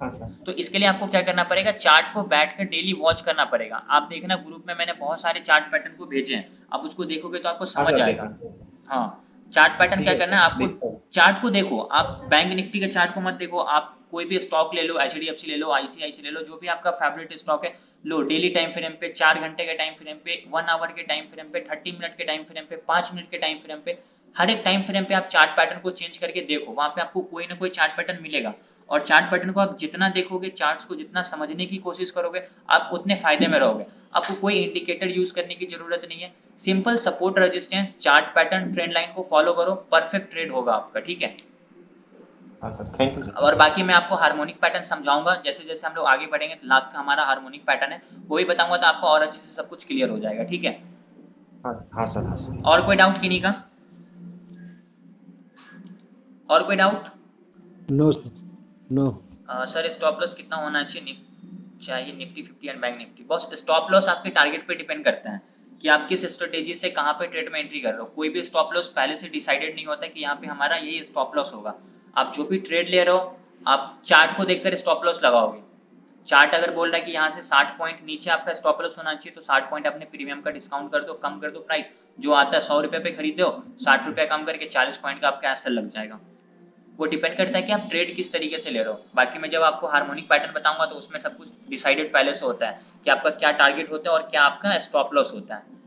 हाँ सर। तो इसके लिए आपको क्या करना पड़ेगा, चार्ट को बैठकर डेली वॉच करना पड़ेगा। आप देखना ग्रुप में मैंने बहुत सारे चार्ट पैटर्न को भेजे हैं, आप उसको देखोगे तो आपको हाँ समझ सर आएगा। देखेंगे। हाँ, चार्ट पैटर्न ठीक क्या है करना है सर आपको, देखता हूँ। चार्ट को देखो। आप बैंक निफ्टी के चार्ट को मत देखो, आप कोई भी स्टॉक ले लो, एचडीएफसी ले लो, आईसीआईसी ले लो, जो भी आपका फेवरेट स्टॉक है लो। डेली टाइम फ्रेम पे, 4 घंटे के टाइम फ्रेम पे, 1 आवर के टाइम फ्रेम पे, 30 मिनट के टाइम फ्रेम पे, 5 मिनट के टाइम फ्रेम पे, हर एक टाइम फ्रेम पे आप चार्ट पैटर्न को चेंज करके देखो। वहां पे आपको कोई ना कोई चार्ट पैटर्न मिलेगा, और चार्ट पैटर्न को आप जितना देखोगे, चार्ट्स को जितना समझने की कोशिश करोगे, आप उतने फायदे में रहोगे। आपको कोई इंडिकेटर यूज करने की जरूरत नहीं है, simple support, resistance, chart pattern, trend line को फॉलो करो, परफेक्ट ट्रेड होगा आपका, ठीक है। हाँ सर, थैंक यू और सर। बाकी मैं आपको हार्मोनिक पैटर्न समझाऊंगा, जैसे जैसे हम लोग आगे बढ़ेंगे तो लास्ट का हमारा हार्मोनिक पैटर्न है वो भी बताऊंगा, तो आपको और अच्छे से सब कुछ क्लियर हो जाएगा, ठीक है। हाँ हाँ सर। हाँ सर। और कोई डाउट किन्हीं का, और कोई doubt? No no. Sir stop loss कितना होना चाहिए Nifty 50 and bank Nifty? Boss stop loss आपके टारगेट पे डिपेंड करता है कि आप किस स्ट्रेटेजी से कहाँ पे ट्रेड में एंट्री कर रहे हो। कोई भी स्टॉप लॉस पहले से डिसाइडेड नहीं होता कि यहाँ पे हमारा यही स्टॉप लॉस होगा। आप जो भी ट्रेड ले रहे हो, आप चार्ट को देखकर स्टॉप लॉस लगाओगे। चार्ट अगर बोल रहा है कि यहाँ से 60 पॉइंट नीचे आपका स्टॉप लॉस होना चाहिए, तो 60 पॉइंट अपने प्रीमियम का डिस्काउंट कर दो, कम कर दो प्राइस, जो आता है 100 रुपए पे खरीदो, 60 रुपए कम करके 40 पॉइंट का आपका एसएल लग जाएगा। वो डिपेंड करता है कि आप ट्रेड किस तरीके से ले रहे हो। बाकी मैं जब आपको हार्मोनिक पैटर्न बताऊंगा तो उसमें सब कुछ डिसाइडेड पहले से होता है कि आपका क्या टारगेट होता है और क्या आपका स्टॉप लॉस होता है।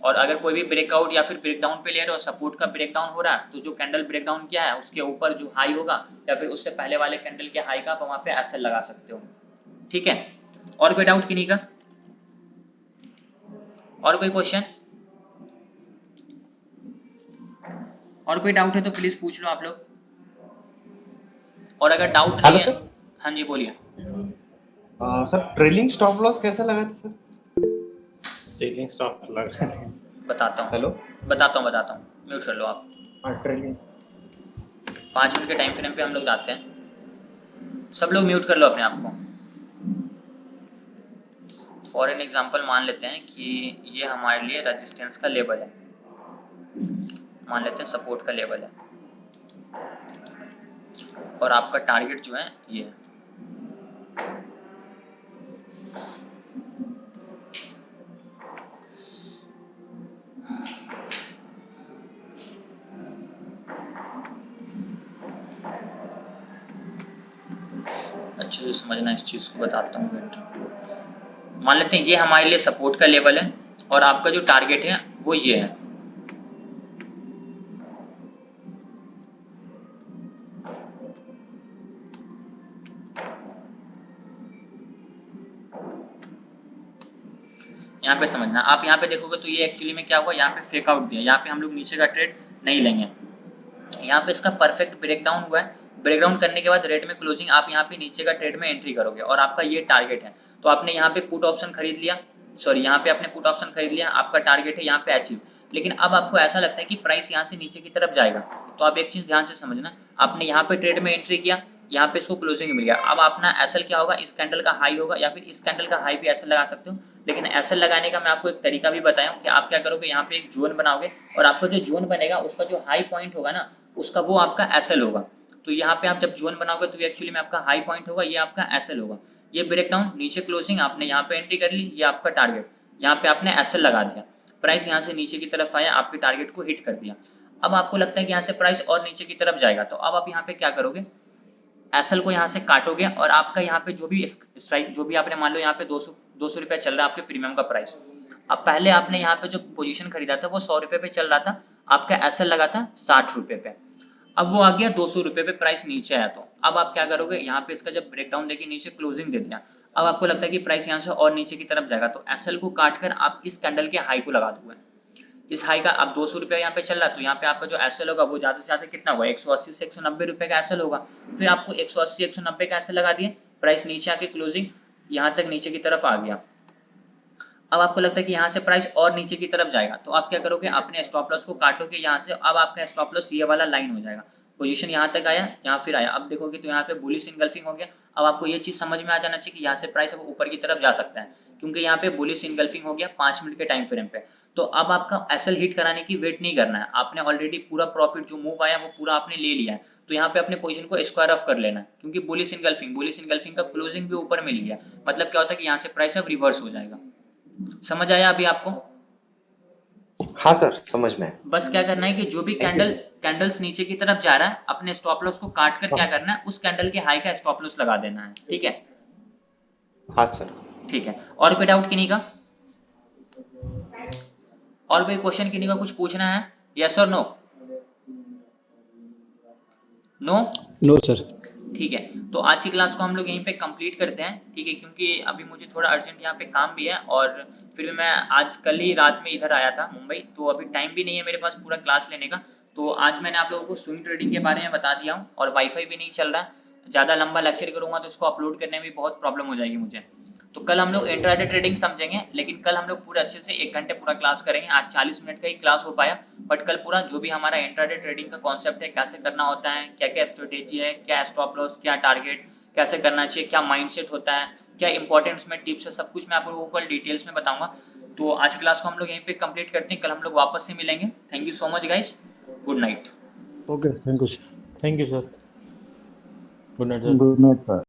और अगर कोई भी ब्रेकआउट या फिर ब्रेकडाउन पे ले रहे हो, सपोर्ट का ब्रेकडाउन हो रहा है, तो जो कैंडल ब्रेकडाउन किया है उसके ऊपर जो हाई होगा या फिर उससे पहले वाले कैंडल के हाई का, आप वहां पे एसएल लगा सकते हो, ठीक है। और कोई डाउट किन्हीं का, और कोई क्वेश्चन, और कोई डाउट है तो प्लीज पूछ लो आप लोग। और अगर डाउट नहीं हेलो है, सर। हाँ जी बोलिए। सर ट्रेलिंग स्टॉप लॉस कैसे लगाते सर? सेलिंग स्टॉप लगा बताता हूँ हेलो। बताता हूँ, म्यूट कर लो आप। ट्रेलिंग 5 मिनट के टाइम फ्रेम पे हम लोग जाते हैं, सब लोग म्यूट कर लो अपने आप को। फॉर एन एग्जांपल मान लेते हैं कि ये हमारे लिए रेजिस्टेंस का लेवल है, मान लेते हैं सपोर्ट का लेवल है, और आपका टारगेट जो है ये है। अच्छे से समझना इस चीज़ को, बताता हूँ वेट। मान लेते हैं ये हमारे लिए सपोर्ट का लेवल है और आपका जो टारगेट है वो ये है। यहाँ पे समझना, आप यहाँ पे देखोगे तो ये एक्चुअली में क्या हुआ, यहाँ पे फेक आउट दिया, यहाँ पे हम लोग नीचे का ट्रेड नहीं लेंगे। यहाँ पे इसका परफेक्ट ब्रेकडाउन हुआ है, ब्रेकडाउन करने के बाद रेट में क्लोजिंग आप यहाँ पे नीचे का ट्रेड में एंट्री करोगे और आपका ये टारगेट है। तो आपने यहाँ पे पुट ऑप्शन खरीद लिया, सॉरी यहाँ पे आपने पुट ऑप्शन खरीद लिया, आपका टारगेट है यहाँ पे अचीव। लेकिन अब आपको ऐसा लगता है कि प्राइस यहाँ से नीचे की तरफ जाएगा, तो आप एक चीज ध्यान से समझना, आपने यहाँ पे ट्रेड में एंट्री किया, यहाँ पे इसको क्लोजिंग मिल गया। अब अपना एसएल क्या होगा, इस कैंडल का हाई होगा, या फिर इस कैंडल का हाई भी एसएल लगा सकते हो। लेकिन एसएल लगाने का मैं आपको एक तरीका भी बताया हूँ कि आप क्या करोगे, यहाँ पे एक जोन बनाओगे और आपका जो जोन बनेगा उसका जो हाई पॉइंट होगा ना, उसका वो आपका एसएल होगा। तो यहाँ पे आप जब जोन बनाओगे तो एक्चुअली में आपका हाई पॉइंट होगा, ये आपका एसएल होगा। ये ब्रेकडाउन नीचे क्लोजिंग आपने यहाँ पे एंट्री कर ली, ये आपका टारगेट, यहाँ पे आपने एसएल लगा दिया, प्राइस यहाँ से नीचे की तरफ आया, आपके टारगेट को हिट कर दिया। अब आपको लगता है कि यहाँ से प्राइस और नीचे की तरफ जाएगा, तो अब आप यहाँ पे क्या करोगे, एसएल को यहाँ से काटोगे और आपका यहाँ पे जो भी स्ट्राइक, जो भी आपने मान लो यहाँ पे 200 रुपया चल रहा है आपके प्रीमियम का प्राइस। अब पहले आपने यहाँ पे जो पोजीशन खरीदा था वो 100 रुपए पे चल रहा था, आपका एसएल लगा था 60 रुपए पे, अब वो आ गया 200 रुपए पे, प्राइस नीचे आया। तो अब आप क्या करोगे, यहाँ पे इसका जब ब्रेकडाउन देखिए नीचे क्लोजिंग दे दिया, अब आपको लगता है कि प्राइस यहाँ से और नीचे की तरफ जाएगा, तो एसएल को काट कर आप इस कैंडल के हाई को लगा दोगे। इस हाई का अब 200 रुपया यहाँ पे चल रहा है, तो यहाँ पे आपका जो एसएल होगा वो ज्यादा से ज्यादा कितना होगा, 180 से 190 रुपए का एसएल होगा। फिर आपको 180 190 का एसएल लगा दिए, प्राइस नीचे आके क्लोजिंग यहाँ तक नीचे की तरफ आ गया। अब आपको लगता है कि यहाँ से प्राइस और नीचे की तरफ जाएगा, तो आप क्या करोगे, अपने स्टॉप लॉस को काटोगे यहाँ से। अब आपका स्टॉप लॉस ये वाला लाइन हो जाएगा, पोजीशन यहाँ तक आया, यहाँ फिर आया, अब देखोगे तो यहाँ पे बुलिश इनगल्फिंग हो गया। अब आपको ये चीज समझ में आ जाना चाहिए कि यहाँ से प्राइस अब ऊपर की तरफ जा सकता है, क्योंकि यहाँ पे बुलिश इनगल्फिंग हो गया 5 मिनट के टाइम फ्रेम पे। तो अब आपका एसएल हिट कराने की वेट नहीं करना है, आपने ऑलरेडी पूरा प्रॉफिट जो मूव आया वो पूरा आपने ले लिया है। तो यहाँ पे अपने पोजीशन को स्क्वायर ऑफ कर लेना है, क्योंकि बुलिश इनगल्फिंग का क्लोजिंग भी ऊपर मिल गया, मतलब क्या होता है कि यहाँ से प्राइस अब रिवर्स हो जाएगा। समझ आया अभी आपको? हाँ सर, समझ में आया। बस क्या करना है कि जो भी कैंडल्स नीचे की तरफ जा रहा है, अपने स्टॉप लॉस को काट कर क्या करना है, उस कैंडल के हाई का स्टॉप लॉस लगा देना है। ठीक है? हाँ सर। ठीक है, और कोई डाउट किन्हीं का, और कोई क्वेश्चन किन्हीं का कुछ पूछना है, यस और नो? नो? No sir. ठीक है, तो आज की क्लास को हम लोग यहीं पे कंप्लीट करते हैं। ठीक है, क्योंकि अभी मुझे थोड़ा अर्जेंट यहाँ पे काम भी है, और फिर मैं आज कल ही रात में इधर आया था मुंबई, तो अभी टाइम भी नहीं है मेरे पास पूरा क्लास लेने का। तो आज मैंने आप लोगों को स्विंग ट्रेडिंग के बारे में बता दिया हूँ, और वाईफाई भी नहीं चल रहा, ज़्यादा लंबा लेक्चर करूंगा तो इसको अपलोड करने में बहुत प्रॉब्लम हो जाएगी मुझे। तो कल हम लोग इंट्राडे ट्रेडिंग समझेंगे, लेकिन कल हम लोग पूरे अच्छे से 1 घंटे पूरा क्लास करेंगे। आज 40 मिनट का ही क्लास हो पाया, बट कल पूरा जो भी हमारा इंट्राडे ट्रेडिंग का कॉन्सेप्ट है, कैसे करना होता है, क्या क्या स्ट्रेटेजी है, क्या स्टॉप लॉस, क्या टारगेट, कैसे करना चाहिए, क्या माइंडसेट होता है, क्या इंपॉर्टेंट उसमें टिप्स है, सब कुछ मैं आप लोगों को कल डिटेल्स में बताऊंगा। तो आज क्लास को हम लोग यहीं पे कंप्लीट करते हैं, कल हम लोग वापस से मिलेंगे। Thank you so much guys, good night. Okay, thank you sir. Thank you sir, good night sir. Good night sir.